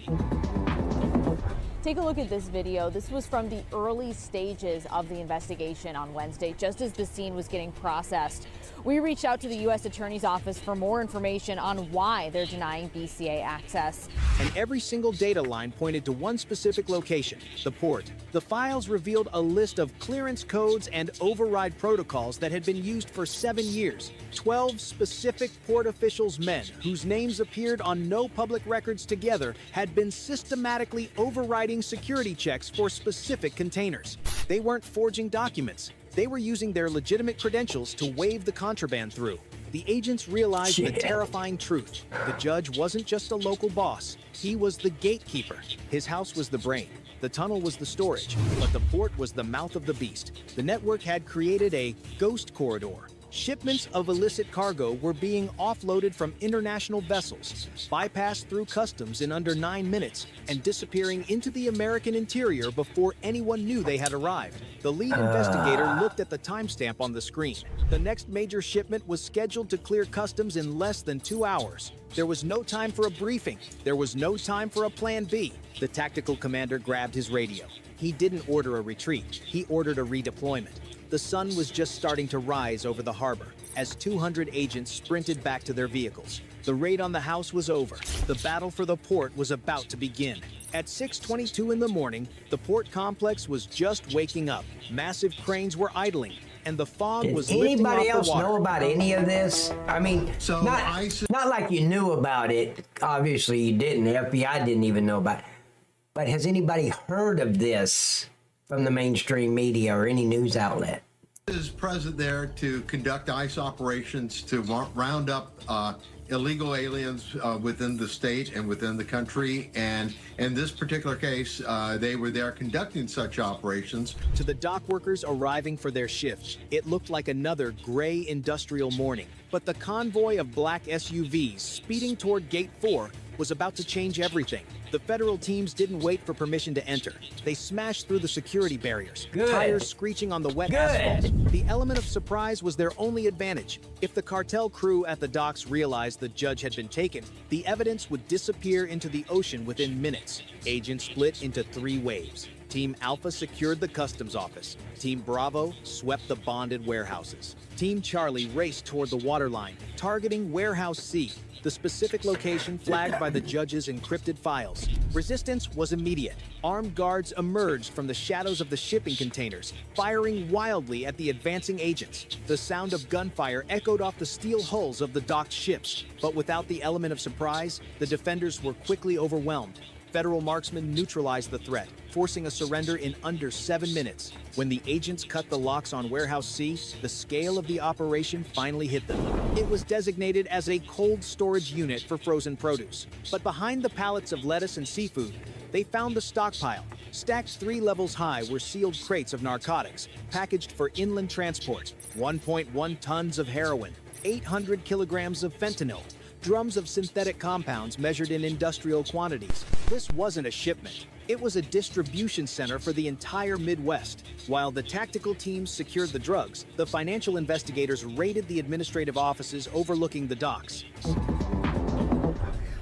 Take a look at this video. This was from the early stages of the investigation on Wednesday, just as the scene was getting processed. We reached out to the U.S. Attorney's Office for more information on why they're denying BCA access. And every single data line pointed to one specific location, the port. The files revealed a list of clearance codes and override protocols that had been used for 7 years. 12 specific port officials' men, whose names appeared on no public records together, had been systematically overriding security checks for specific containers. They weren't forging documents. They were using their legitimate credentials to wave the contraband through. The agents realized the terrifying truth. The judge wasn't just a local boss. He was the gatekeeper. His house was the brain. The tunnel was the storage, but the port was the mouth of the beast. The network had created a ghost corridor, Shipments of illicit cargo were being offloaded from international vessels, bypassed through customs in under 9 minutes, and disappearing into the American interior before anyone knew they had arrived. The lead investigator looked at the timestamp on the screen. The next major shipment was scheduled to clear customs in less than 2 hours. There was no time for a briefing. There was no time for a plan B. The tactical commander grabbed his radio. He didn't order a retreat. He ordered a redeployment. The sun was just starting to rise over the harbor as 200 agents sprinted back to their vehicles. The raid on the house was over. The battle for the port was about to begin. At 6:22 in the morning, the port complex was just waking up. Massive cranes were idling, and the fog was lifting off the water. Anybody else know about any of this? I mean, not like you knew about it. Obviously, you didn't. The FBI didn't even know about it. But has anybody heard of this from the mainstream media or any news outlet? Is present there to conduct ICE operations to round up illegal aliens within the state and within the country. And in this particular case, they were there conducting such operations. To the dock workers arriving for their shift, it looked like another gray industrial morning. But the convoy of black SUVs speeding toward Gate 4 was about to change everything. The federal teams didn't wait for permission to enter. They smashed through the security barriers, tires screeching on the wet asphalt. The element of surprise was their only advantage. If the cartel crew at the docks realized the judge had been taken, the evidence would disappear into the ocean within minutes. Agents split into 3 waves. Team Alpha secured the customs office. Team Bravo swept the bonded warehouses. Team Charlie raced toward the waterline, targeting Warehouse C, the specific location flagged by the judge's encrypted files. Resistance was immediate. Armed guards emerged from the shadows of the shipping containers, firing wildly at the advancing agents. The sound of gunfire echoed off the steel hulls of the docked ships, but without the element of surprise, the defenders were quickly overwhelmed. Federal marksmen neutralized the threat, forcing a surrender in under 7 minutes. When the agents cut the locks on Warehouse C, the scale of the operation finally hit them. It was designated as a cold storage unit for frozen produce. But behind the pallets of lettuce and seafood, they found the stockpile. Stacked 3 levels high were sealed crates of narcotics, packaged for inland transport. 1.1 tons of heroin, 800 kilograms of fentanyl, drums of synthetic compounds measured in industrial quantities. This wasn't a shipment. It was a distribution center for the entire Midwest. While the tactical teams secured the drugs, the financial investigators raided the administrative offices overlooking the docks.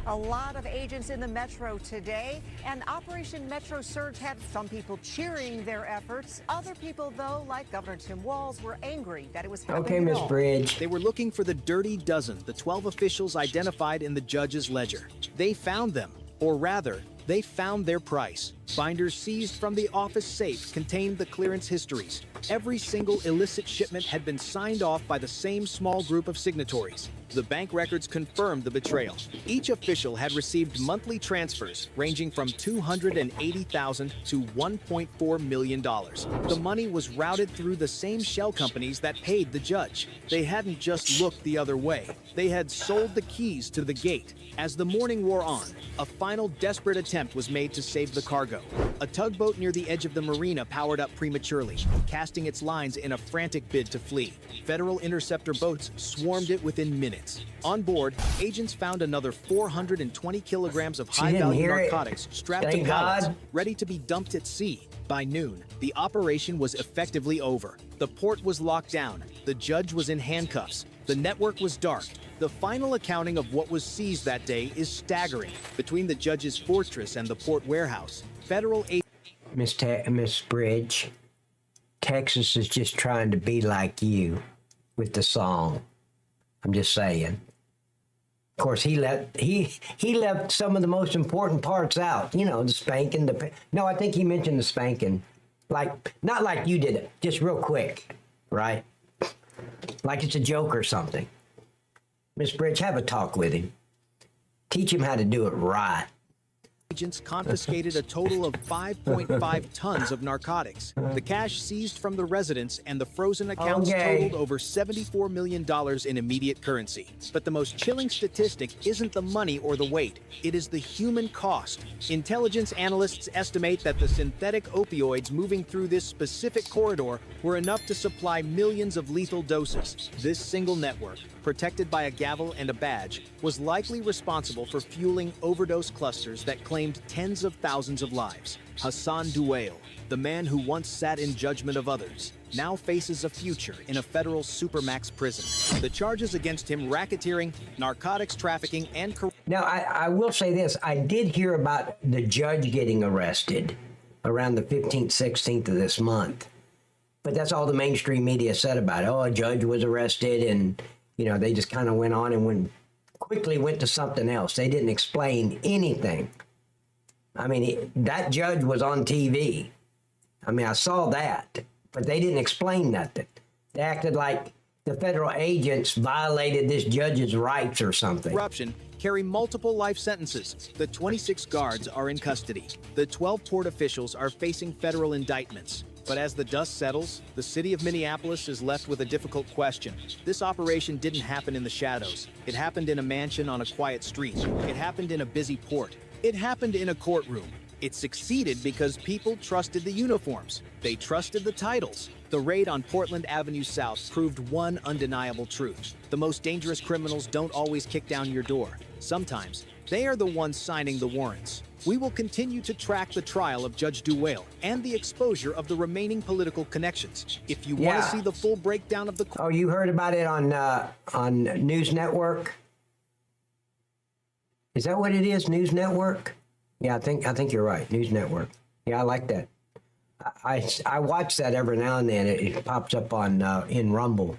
A lot of agents in the metro today, and Operation Metro Surge had some people cheering their efforts. Other people, though, like Governor Tim Walz, were angry that it was happening. Okay, Miss Bridge. They were looking for the dirty dozen, the 12 officials identified in the judge's ledger. They found them, or rather, they found their price. Binders seized from the office safe contained the clearance histories. Every single illicit shipment had been signed off by the same small group of signatories. The bank records confirmed the betrayal. Each official had received monthly transfers ranging from $280,000 to $1.4 million. The money was routed through the same shell companies that paid the judge. They hadn't just looked the other way. They had sold the keys to the gate. As the morning wore on, a final desperate attempt was made to save the cargo. A tugboat near the edge of the marina powered up prematurely, casting its lines in a frantic bid to flee. Federal interceptor boats swarmed it within minutes. On board, agents found another 420 kilograms of high-value narcotics strapped to pallets, ready to be dumped at sea. By noon, the operation was effectively over. The port was locked down. The judge was in handcuffs. The network was dark. The final accounting of what was seized that day is staggering. Between the judge's fortress and the port warehouse, federal Miss Bridge, Texas is just trying to be like you with the song. I'm just saying. Of course, he left some of the most important parts out. You know, the spanking. No, I think he mentioned the spanking, like not like you did it, just real quick, right? Like it's a joke or something. Miss Bridge, have a talk with him. Teach him how to do it right. agents confiscated a total of 5.5 tons of narcotics. The cash seized from the residents and the frozen accounts totaled over $74 million in immediate currency. But the most chilling statistic isn't the money or the weight, it is the human cost. Intelligence analysts estimate that the synthetic opioids moving through this specific corridor were enough to supply millions of lethal doses. This single network, protected by a gavel and a badge, was likely responsible for fueling overdose clusters that claimed tens of thousands of lives. Hassan Duail, the man who once sat in judgment of others, now faces a future in a federal supermax prison. The charges against him: racketeering, narcotics trafficking, and corruption. Now, I will say this. I did hear about the judge getting arrested around the 15th, 16th of this month. But that's all the mainstream media said about it. Oh, a judge was arrested, and, you know, they just kind of went on and quickly went to something else. They didn't explain anything. I mean, that judge was on TV. I mean, I saw that, but they didn't explain nothing. They acted like the federal agents violated this judge's rights or something. Corruption carry multiple life sentences. The 26 guards are in custody. The 12 port officials are facing federal indictments. But as the dust settles, the city of Minneapolis is left with a difficult question. This operation didn't happen in the shadows. It happened in a mansion on a quiet street. It happened in a busy port. It happened in a courtroom. It succeeded because people trusted the uniforms. They trusted the titles. The raid on Portland Avenue South proved one undeniable truth. The most dangerous criminals don't always kick down your door. Sometimes, they are the ones signing the warrants. We will continue to track the trial of Judge Duail and the exposure of the remaining political connections. If you want to see the full breakdown of the... Oh, you heard about it on News Network? Is that what it is, News Network? Yeah, I think you're right, News Network. Yeah, I like that. I watch that every now and then. It pops up on in Rumble,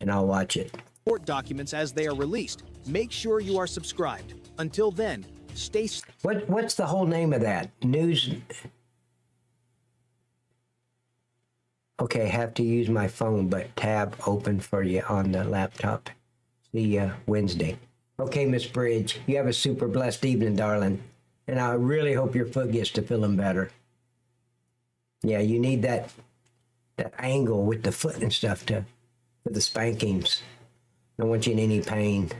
and I'll watch it. Court documents as they are released. Make sure you are subscribed. Until then, stay... What's the whole name of that? News... Okay, have to use my phone, but tab open for you on the laptop. See you Wednesday. Okay, Miss Bridge, you have a super blessed evening, darling. And I really hope your foot gets to feeling better. Yeah, you need that angle with the foot and stuff for the spankings. Don't want you in any pain.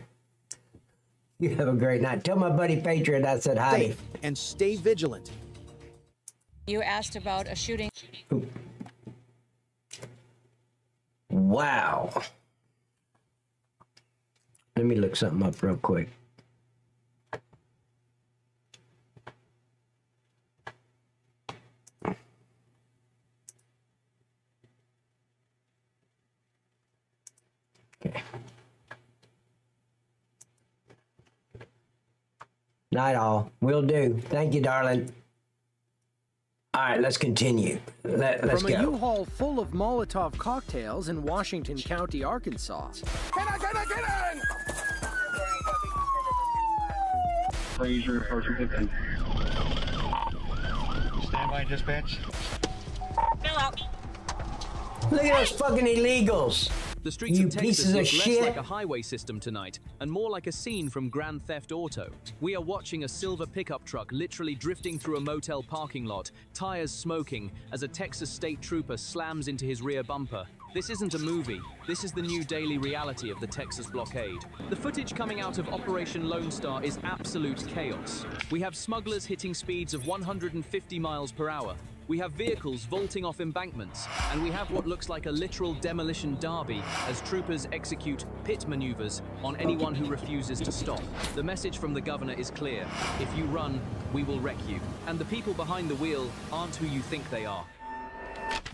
You have a great night. Tell my buddy Patriot I said hi. Safe and stay vigilant. You asked about a shooting. Ooh. Wow. Let me look something up real quick. Okay. Night all. Will do. Thank you, darling. All right, let's continue. Let's From go. a U-Haul full of Molotov cocktails in Washington County, Arkansas. Get in! Fraser, Sergeant Pickens. Stand by, dispatch. Fill out. Look at those fucking illegals. The streets You of Texas pieces of look less shit. like a highway system tonight and more like a scene from Grand Theft Auto. We are watching a silver pickup truck literally drifting through a motel parking lot, tires smoking, as a Texas state trooper slams into his rear bumper. This isn't a movie. This is the new daily reality of the Texas blockade. The footage coming out of Operation Lone Star is absolute chaos. We have smugglers hitting speeds of 150 miles per hour. We have vehicles vaulting off embankments, and we have what looks like a literal demolition derby as troopers execute pit maneuvers on anyone who refuses to stop. The message from the governor is clear. If you run, we will wreck you. And the people behind the wheel aren't who you think they are.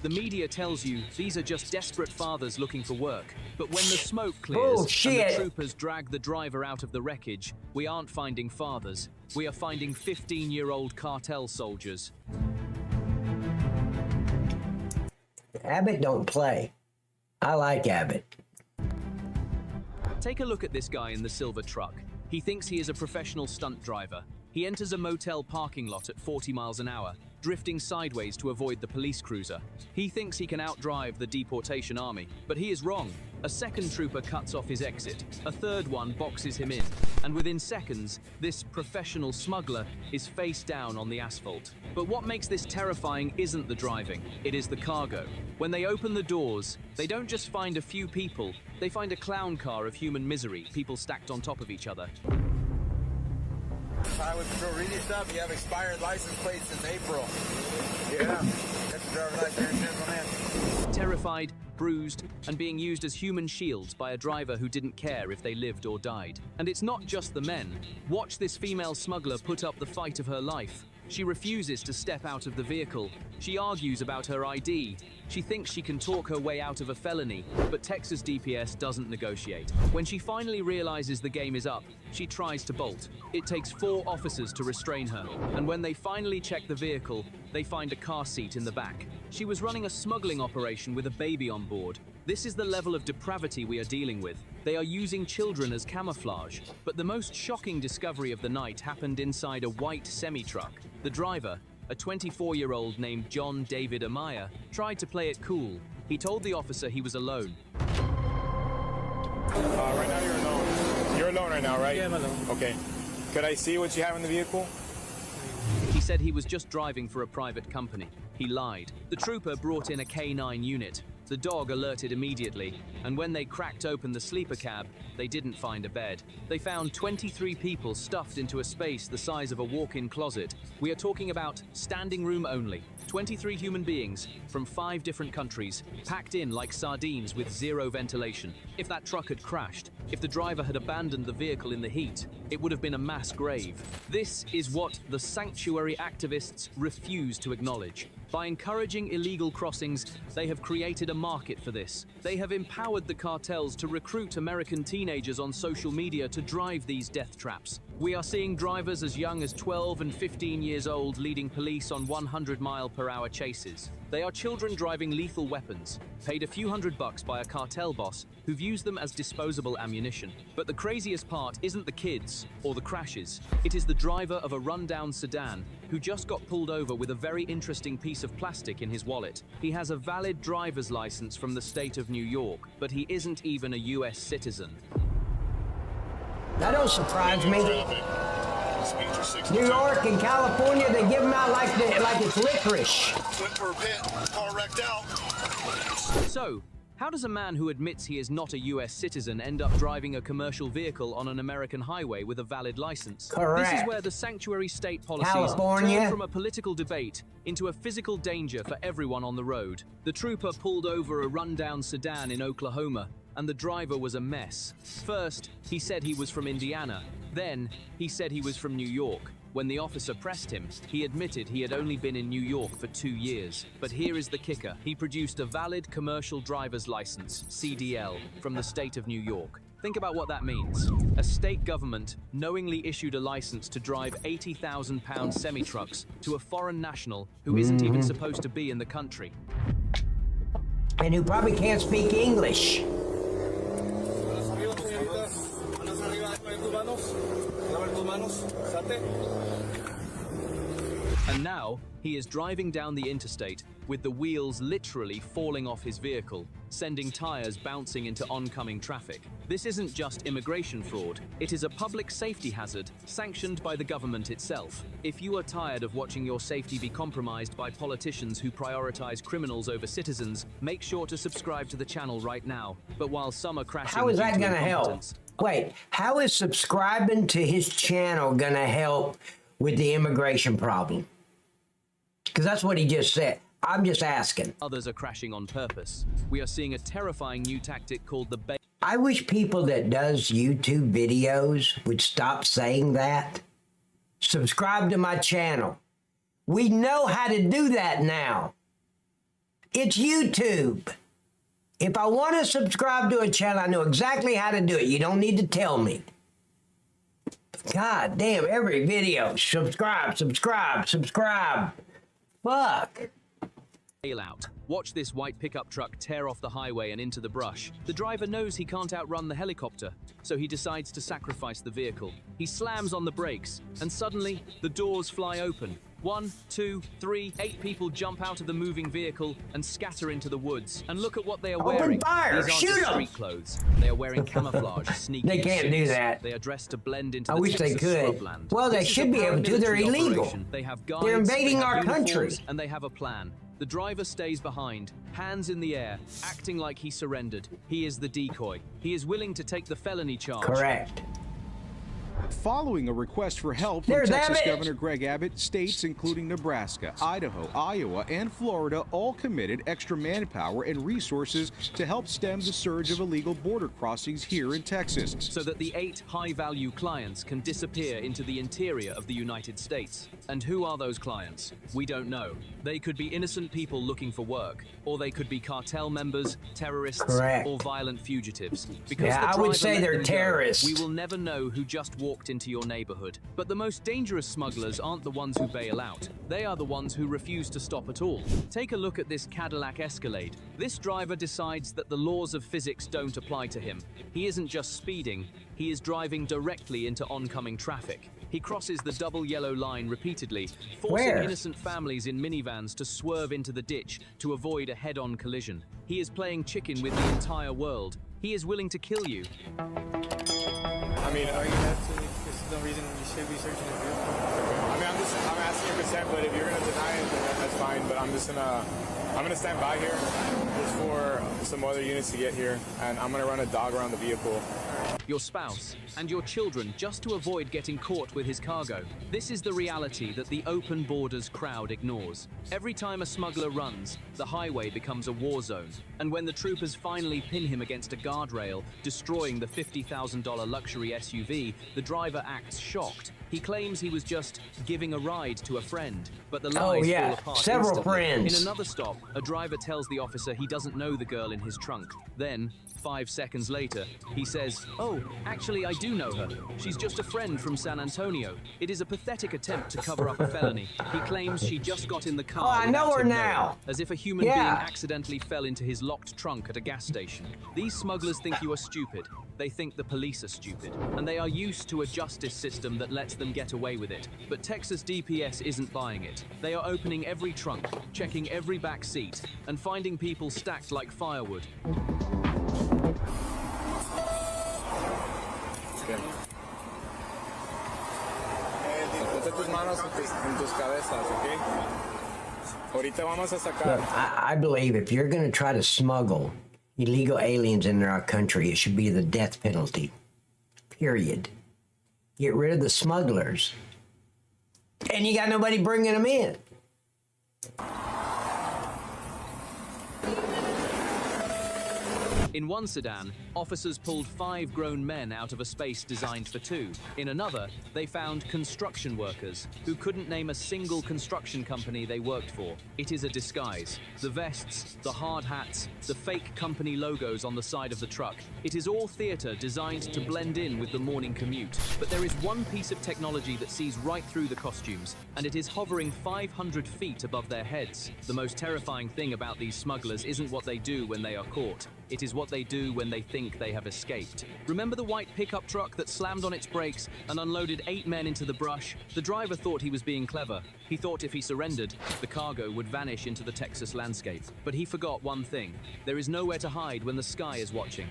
The media tells you these are just desperate fathers looking for work. But when the smoke clears and the troopers drag the driver out of the wreckage, we aren't finding fathers. We are finding 15-year-old cartel soldiers. Abbott don't play. I like Abbott. Take a look at this guy in the silver truck. He thinks he is a professional stunt driver. He enters a motel parking lot at 40 miles an hour. drifting sideways to avoid the police cruiser. He thinks he can outdrive the deportation army, but he is wrong. A second trooper cuts off his exit, a third one boxes him in, and within seconds, this professional smuggler is face down on the asphalt. But what makes this terrifying isn't the driving, it is the cargo. When they open the doors, they don't just find a few people, they find a clown car of human misery, people stacked on top of each other. Highway Patrol, read this up. You have expired license plates since April. Yeah. Got your driver's license insurance on hand. Terrified, bruised, and being used as human shields by a driver who didn't care if they lived or died. And it's not just the men. Watch this female smuggler put up the fight of her life. She refuses to step out of the vehicle. She argues about her ID. She thinks she can talk her way out of a felony, but Texas DPS doesn't negotiate. When she finally realizes the game is up, she tries to bolt. It takes 4 officers to restrain her, and when they finally check the vehicle, they find a car seat in the back. She was running a smuggling operation with a baby on board. This is the level of depravity we are dealing with. They are using children as camouflage. But the most shocking discovery of the night happened inside a white semi-truck. The driver, a 24-year-old named John David Amaya, tried to play it cool. He told the officer he was alone. Right now you're alone. You're alone right now, right? Yeah, I'm alone. Okay. Could I see what you have in the vehicle? He said he was just driving for a private company. He lied. The trooper brought in a K9 unit. The dog alerted immediately, and when they cracked open the sleeper cab, they didn't find a bed. They found 23 people stuffed into a space the size of a walk-in closet. We are talking about standing room only. 23 human beings from 5 different countries, packed in like sardines with 0 ventilation. If that truck had crashed, if the driver had abandoned the vehicle in the heat, it would have been a mass grave. This is what the sanctuary activists refuse to acknowledge. By encouraging illegal crossings, they have created a market for this. They have empowered the cartels to recruit American teenagers on social media to drive these death traps. We are seeing drivers as young as 12 and 15 years old leading police on 100-mile-per-hour chases. They are children driving lethal weapons, paid a few $100 by a cartel boss who views them as disposable ammunition. But the craziest part isn't the kids or the crashes. It is the driver of a rundown sedan who just got pulled over with a very interesting piece of plastic in his wallet. He has a valid driver's license from the state of New York, but he isn't even a US citizen. That don't surprise me. New York and California, they give them out like it's licorice. Went for a pit, car wrecked out. So, how does a man who admits he is not a US citizen end up driving a commercial vehicle on an American highway with a valid license? Correct. This is where the sanctuary state policies California turn from a political debate into a physical danger for everyone on the road. The trooper pulled over a rundown sedan in Oklahoma, and the driver was a mess. First, he said he was from Indiana. Then, he said he was from New York. When the officer pressed him, he admitted he had only been in New York for 2 years. But here is the kicker. He produced a valid commercial driver's license, CDL, from the state of New York. Think about what that means. A state government knowingly issued a license to drive 80,000-pound semi-trucks to a foreign national who isn't even supposed to be in the country. And who probably can't speak English. And now, he is driving down the interstate with the wheels literally falling off his vehicle, sending tires bouncing into oncoming traffic. This isn't just immigration fraud, it is a public safety hazard sanctioned by the government itself. If you are tired of watching your safety be compromised by politicians who prioritize criminals over citizens, make sure to subscribe to the channel right now. But while some are crashing, how is that going to help? Wait, how is subscribing to his channel going to help with the immigration problem? Because that's what he just said. I'm just asking. Others are crashing on purpose. We are seeing a terrifying new tactic called the bait. I wish people that does YouTube videos would stop saying that. Subscribe to my channel. We know how to do that now. It's YouTube. If I want to subscribe to a channel, I know exactly how to do it. You don't need to tell me. God damn, every video. Subscribe, subscribe, subscribe. Fuck. Bailout. Watch this white pickup truck tear off the highway and into the brush. The driver knows he can't outrun the helicopter, so he decides to sacrifice the vehicle. He slams on the brakes, and suddenly, the doors fly open. 1, 2, 3, 8 people jump out of the moving vehicle and scatter into the woods. And look at what they are wearing. Fire! These aren't Shoot just 'em! street clothes. They are wearing camouflage, sneaking They can't do suits. that. They are dressed to blend into I the wish they Texas could. scrubland. Well, they This is should a be able to. They're paramilitary illegal. operation. They have guides, They're invading they have our country. uniforms, and they have a plan. The driver stays behind, hands in the air, acting like he surrendered. He is the decoy. He is willing to take the felony charge. Correct. Following a request for help from There's Texas Abbott. Governor Greg Abbott, states including Nebraska, Idaho, Iowa, and Florida all committed extra manpower and resources to help stem the surge of illegal border crossings here in Texas. So that the 8 high-value clients can disappear into the interior of the United States. And who are those clients? We don't know. They could be innocent people looking for work, or they could be cartel members, terrorists, Correct. or violent fugitives. Because Yeah, the I would driver say let they're them go, terrorists. we will never know who just walked into your neighborhood. But the most dangerous smugglers aren't the ones who bail out. They are the ones who refuse to stop at all. Take a look at this Cadillac Escalade. This driver decides that the laws of physics don't apply to him. He isn't just speeding, he is driving directly into oncoming traffic. He crosses the double yellow line repeatedly, forcing Where? innocent families in minivans to swerve into the ditch to avoid a head-on collision. He is playing chicken with the entire world. He is willing to kill you. I mean, are you absolutely, there's no reason you should be searching the vehicle? I mean, I'm asking your consent, but if you're gonna deny it, then that's fine. But I'm gonna stand by here just for some other units to get here, and I'm gonna run a dog around the vehicle. Your spouse, and your children just to avoid getting caught with his cargo. This is the reality that the open borders crowd ignores. Every time a smuggler runs, the highway becomes a war zone. And when the troopers finally pin him against a guardrail, destroying the $50,000 luxury SUV, the driver acts shocked. He claims he was just giving a ride to a friend, but the lies fall apart several instantly. friends. In another stop, a driver tells the officer he doesn't know the girl in his trunk. Then, 5 seconds later, he says, "Oh, actually I do know her. She's just a friend from San Antonio." It is a pathetic attempt to cover up a felony. He claims she just got in the car. Oh, I know without her him now. knowing, as if a human being accidentally fell into his locked trunk at a gas station. These smugglers think you are stupid. They think the police are stupid, and they are used to a justice system that lets them get away with it. But Texas DPS isn't buying it. They are opening every trunk, checking every back seat, and finding people stacked like firewood. Look, I believe if you're going to try to smuggle illegal aliens into our country, it should be the death penalty. Period. Get rid of the smugglers. And you got nobody bringing them in. In one sedan, officers pulled 5 grown men out of a space designed for 2. In another, they found construction workers who couldn't name a single construction company they worked for. It is a disguise. The vests, the hard hats, the fake company logos on the side of the truck. It is all theater designed to blend in with the morning commute. But there is one piece of technology that sees right through the costumes, and it is hovering 500 feet above their heads. The most terrifying thing about these smugglers isn't what they do when they are caught. It is what they do when they think they have escaped. Remember the white pickup truck that slammed on its brakes and unloaded 8 men into the brush? The driver thought he was being clever. He thought if he surrendered, the cargo would vanish into the Texas landscape. But he forgot one thing. There is nowhere to hide when the sky is watching.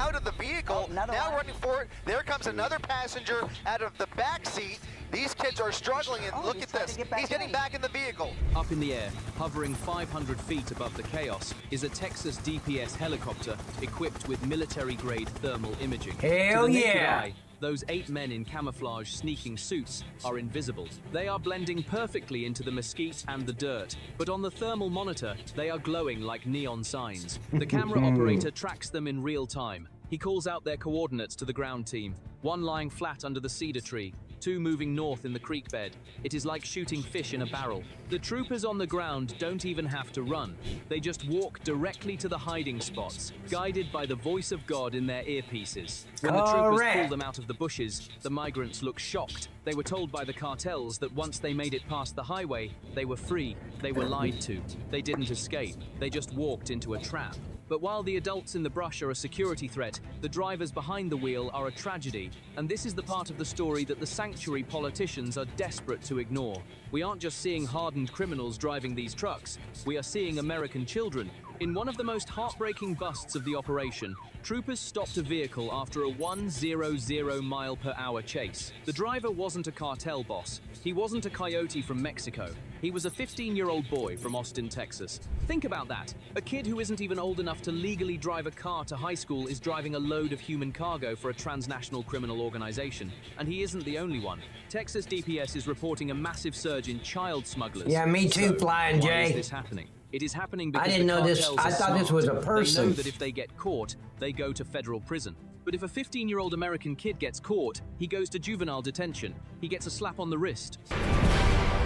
Out of the vehicle, now running for it. There comes another passenger out of the back seat. These kids are struggling, and look at this. He's getting back in the vehicle. Up in the air, hovering 500 feet above the chaos, is a Texas DPS helicopter equipped with military-grade thermal imaging. Hell to the naked yeah! eye, those 8 men in camouflage sneaking suits are invisible. They are blending perfectly into the mesquite and the dirt, but on the thermal monitor, they are glowing like neon signs. The camera operator tracks them in real time. He calls out their coordinates to the ground team. 1 lying flat under the cedar tree, 2 moving north in the creek bed. It is like shooting fish in a barrel. The troopers on the ground don't even have to run. They just walk directly to the hiding spots, guided by the voice of God in their earpieces. When the troopers pull them out of the bushes, the migrants look shocked. They were told by the cartels that once they made it past the highway, they were free. They were lied to. They didn't escape. They just walked into a trap. But while the adults in the brush are a security threat, the drivers behind the wheel are a tragedy. And this is the part of the story that the sanctuary politicians are desperate to ignore. We aren't just seeing hardened criminals driving these trucks, we are seeing American children. In one of the most heartbreaking busts of the operation, troopers stopped a vehicle after a 100 mile-per-hour chase. The driver wasn't a cartel boss. He wasn't a coyote from Mexico. He was a 15-year-old boy from Austin, Texas. Think about that. A kid who isn't even old enough to legally drive a car to high school is driving a load of human cargo for a transnational criminal organization. And he isn't the only one. Texas DPS is reporting a massive surge in child smugglers. Yeah, me too, Flying J. Why is this happening? It is happening because I didn't know this. cartels I are thought this smart. was a person. They know that if they get caught, they go to federal prison. But if a 15-year-old American kid gets caught, he goes to juvenile detention. He gets a slap on the wrist.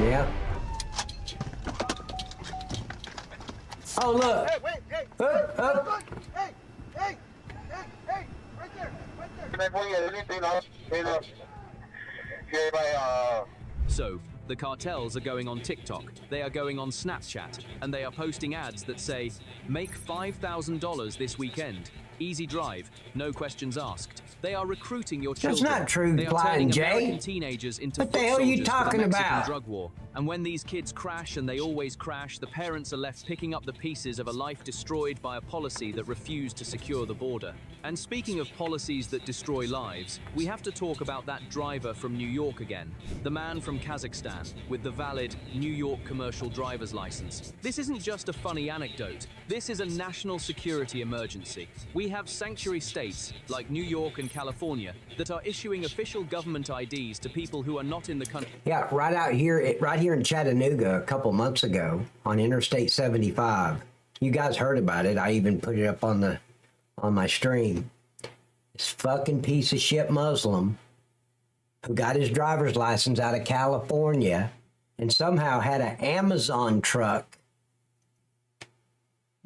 Yeah. Oh, look. Hey, wait, hey, Up. hey, right there, Can I bring you anything else? So, the cartels are going on TikTok, they are going on Snapchat, and they are posting ads that say, make $5,000 this weekend. Easy drive, no questions asked. They are recruiting your children. That's not true, They are Flying turning J. American teenagers into What the foot hell are you soldiers for talking the Mexican about? drug war. And when these kids crash, and they always crash, the parents are left picking up the pieces of a life destroyed by a policy that refused to secure the border. And speaking of policies that destroy lives, we have to talk about that driver from New York again. The man from Kazakhstan with the valid New York commercial driver's license. This isn't just a funny anecdote. This is a national security emergency. We have sanctuary states, like New York and California, that are issuing official government IDs to people who are not in the country. Yeah, right here in Chattanooga a couple months ago on Interstate 75. You guys heard about it. I even put it up on my stream. This fucking piece of shit Muslim who got his driver's license out of California and somehow had an Amazon truck,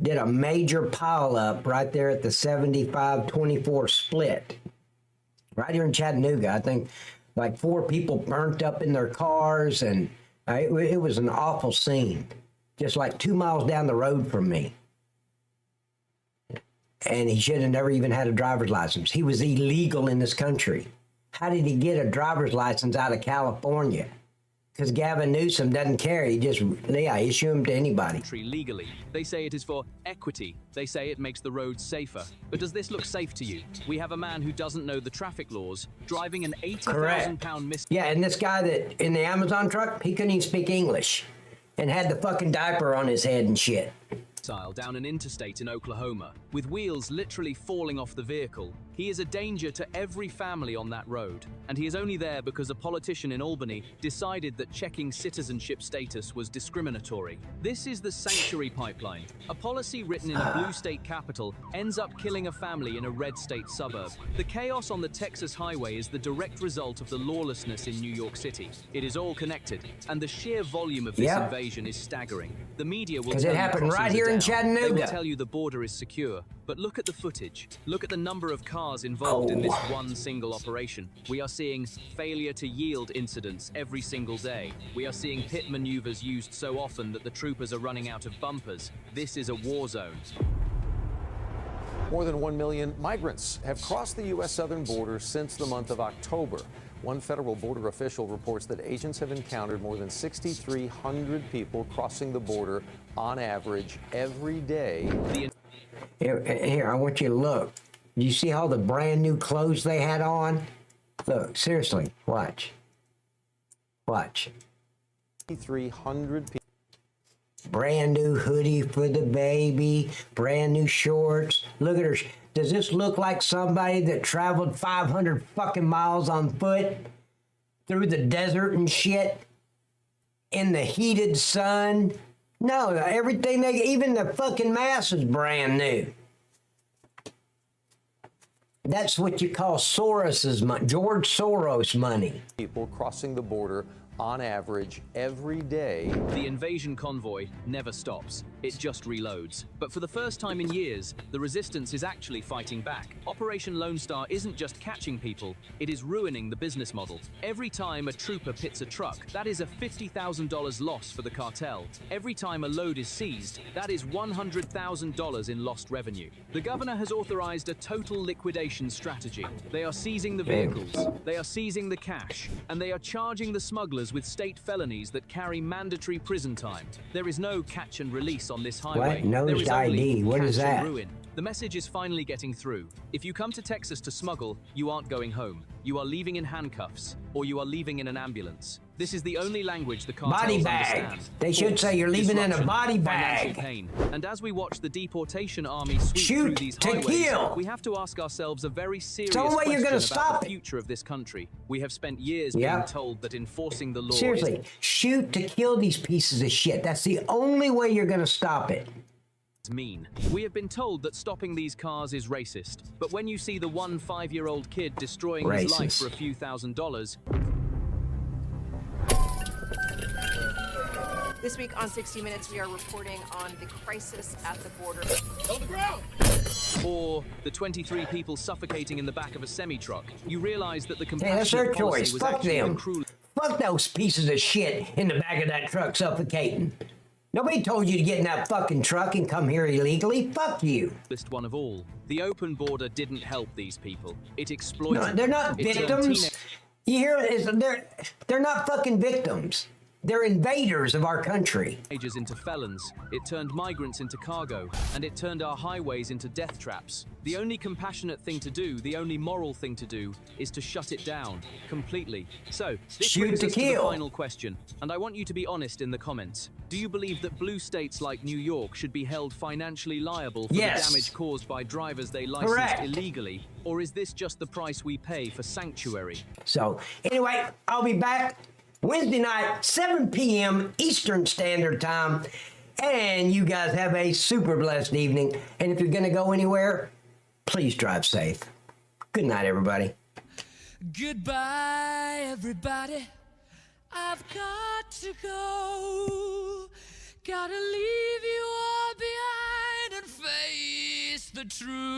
did a major pileup right there at the 75-24 split. Right here in Chattanooga. I think like 4 people burnt up in their cars, and it was an awful scene. Just like 2 miles down the road from me. And he should have never even had a driver's license. He was illegal in this country. How did he get a driver's license out of California? Because Gavin Newsom doesn't care. He just, issue them to anybody. Legally. They say it is for equity. They say it makes the roads safer. But does this look safe to you? We have a man who doesn't know the traffic laws, driving an 80,000 pound Yeah, and this guy that in the Amazon truck, he couldn't even speak English and had the fucking diaper on his head and shit. Down an interstate in Oklahoma, with wheels literally falling off the vehicle. He is a danger to every family on that road, and he is only there because a politician in Albany decided that checking citizenship status was discriminatory. This is the sanctuary pipeline. A policy written in a blue state capital ends up killing a family in a red state suburb. The chaos on the Texas highway is the direct result of the lawlessness in New York City. It is all connected, and the sheer volume of this invasion is staggering. The media will tell it happened right here in Chattanooga. They will tell you the border is secure, but look at the footage. Look at the number of cars involved in this one single operation. We are seeing failure to yield incidents every single day. We are seeing pit maneuvers used so often that the troopers are running out of bumpers. This is a war zone. More than 1 million migrants have crossed the U.S. southern border since the month of October. One federal border official reports that agents have encountered more than 6,300 people crossing the border on average every day. Here, I want you to look. You see all the brand new clothes they had on? Look, seriously, watch. Watch. 6,300 people. Brand new hoodie for the baby, brand new shorts. Look at her. Does this look like somebody that traveled 500 fucking miles on foot through the desert and shit in the heated sun? No, everything even the fucking mask is brand new. That's what you call Soros's money, George Soros money. People crossing the border on average every day. The invasion convoy never stops. it just reloads. But for the first time in years, the resistance is actually fighting back. Operation Lone Star isn't just catching people, it is ruining the business model. Every time a trooper pits a truck, that is a $50,000 loss for the cartel. Every time a load is seized, that is $100,000 in lost revenue. The governor has authorized a total liquidation strategy. They are seizing the vehicles, they are seizing the cash, and they are charging the smugglers with state felonies that carry mandatory prison time. There is no catch and release on this highway. What? No There is only ID. What is catch and that? ruin. The message is finally getting through. If you come to Texas to smuggle, you aren't going home. You are leaving in handcuffs, or you are leaving in an ambulance. This is the only language the cartels Body bag. understand. They should say you're leaving in a Disruption, body financial bag. pain. And as we watch the deportation army sweep Shoot through these to highways, kill. we have to ask ourselves a very serious the only way you're question gonna about stop the it. future of this country. We have spent years Yep. being told that enforcing the law Seriously, shoot to kill these pieces of shit. That's the only way you're going to stop it. is mean. We have been told that stopping these cars is racist. But when you see the 5-year-old kid destroying his life Racist. for a few $1,000s, This week on 60 Minutes, we are reporting on the crisis at the border. On the ground! or the 23 people suffocating in the back of a semi-truck, you realize that the Hey, that's compassionate their policy choice. was Fuck actually them. a cruel. Fuck those pieces of shit in the back of that truck suffocating. Nobody told you to get in that fucking truck and come here illegally. Fuck you. One of all. The open border didn't help these people. It exploited. No, they're not It turned victims. You hear it? They're not fucking victims. They're invaders of our country. Teenagers into felons. It turned migrants into cargo, and it turned our highways into death traps. The only compassionate thing to do, the only moral thing to do, is to shut it down completely. So, this Shoot brings to us to the kill. final question, and I want you to be honest in the comments. Do you believe that blue states like New York should be held financially liable for Yes. the damage caused by drivers they licensed Correct. illegally? Or is this just the price we pay for sanctuary? So, anyway, I'll be back Wednesday night, 7 p.m. Eastern Standard Time. And you guys have a super blessed evening. And if you're going to go anywhere, please drive safe. Good night, everybody. Goodbye, everybody. I've got to go. Gotta leave you all behind and face the truth.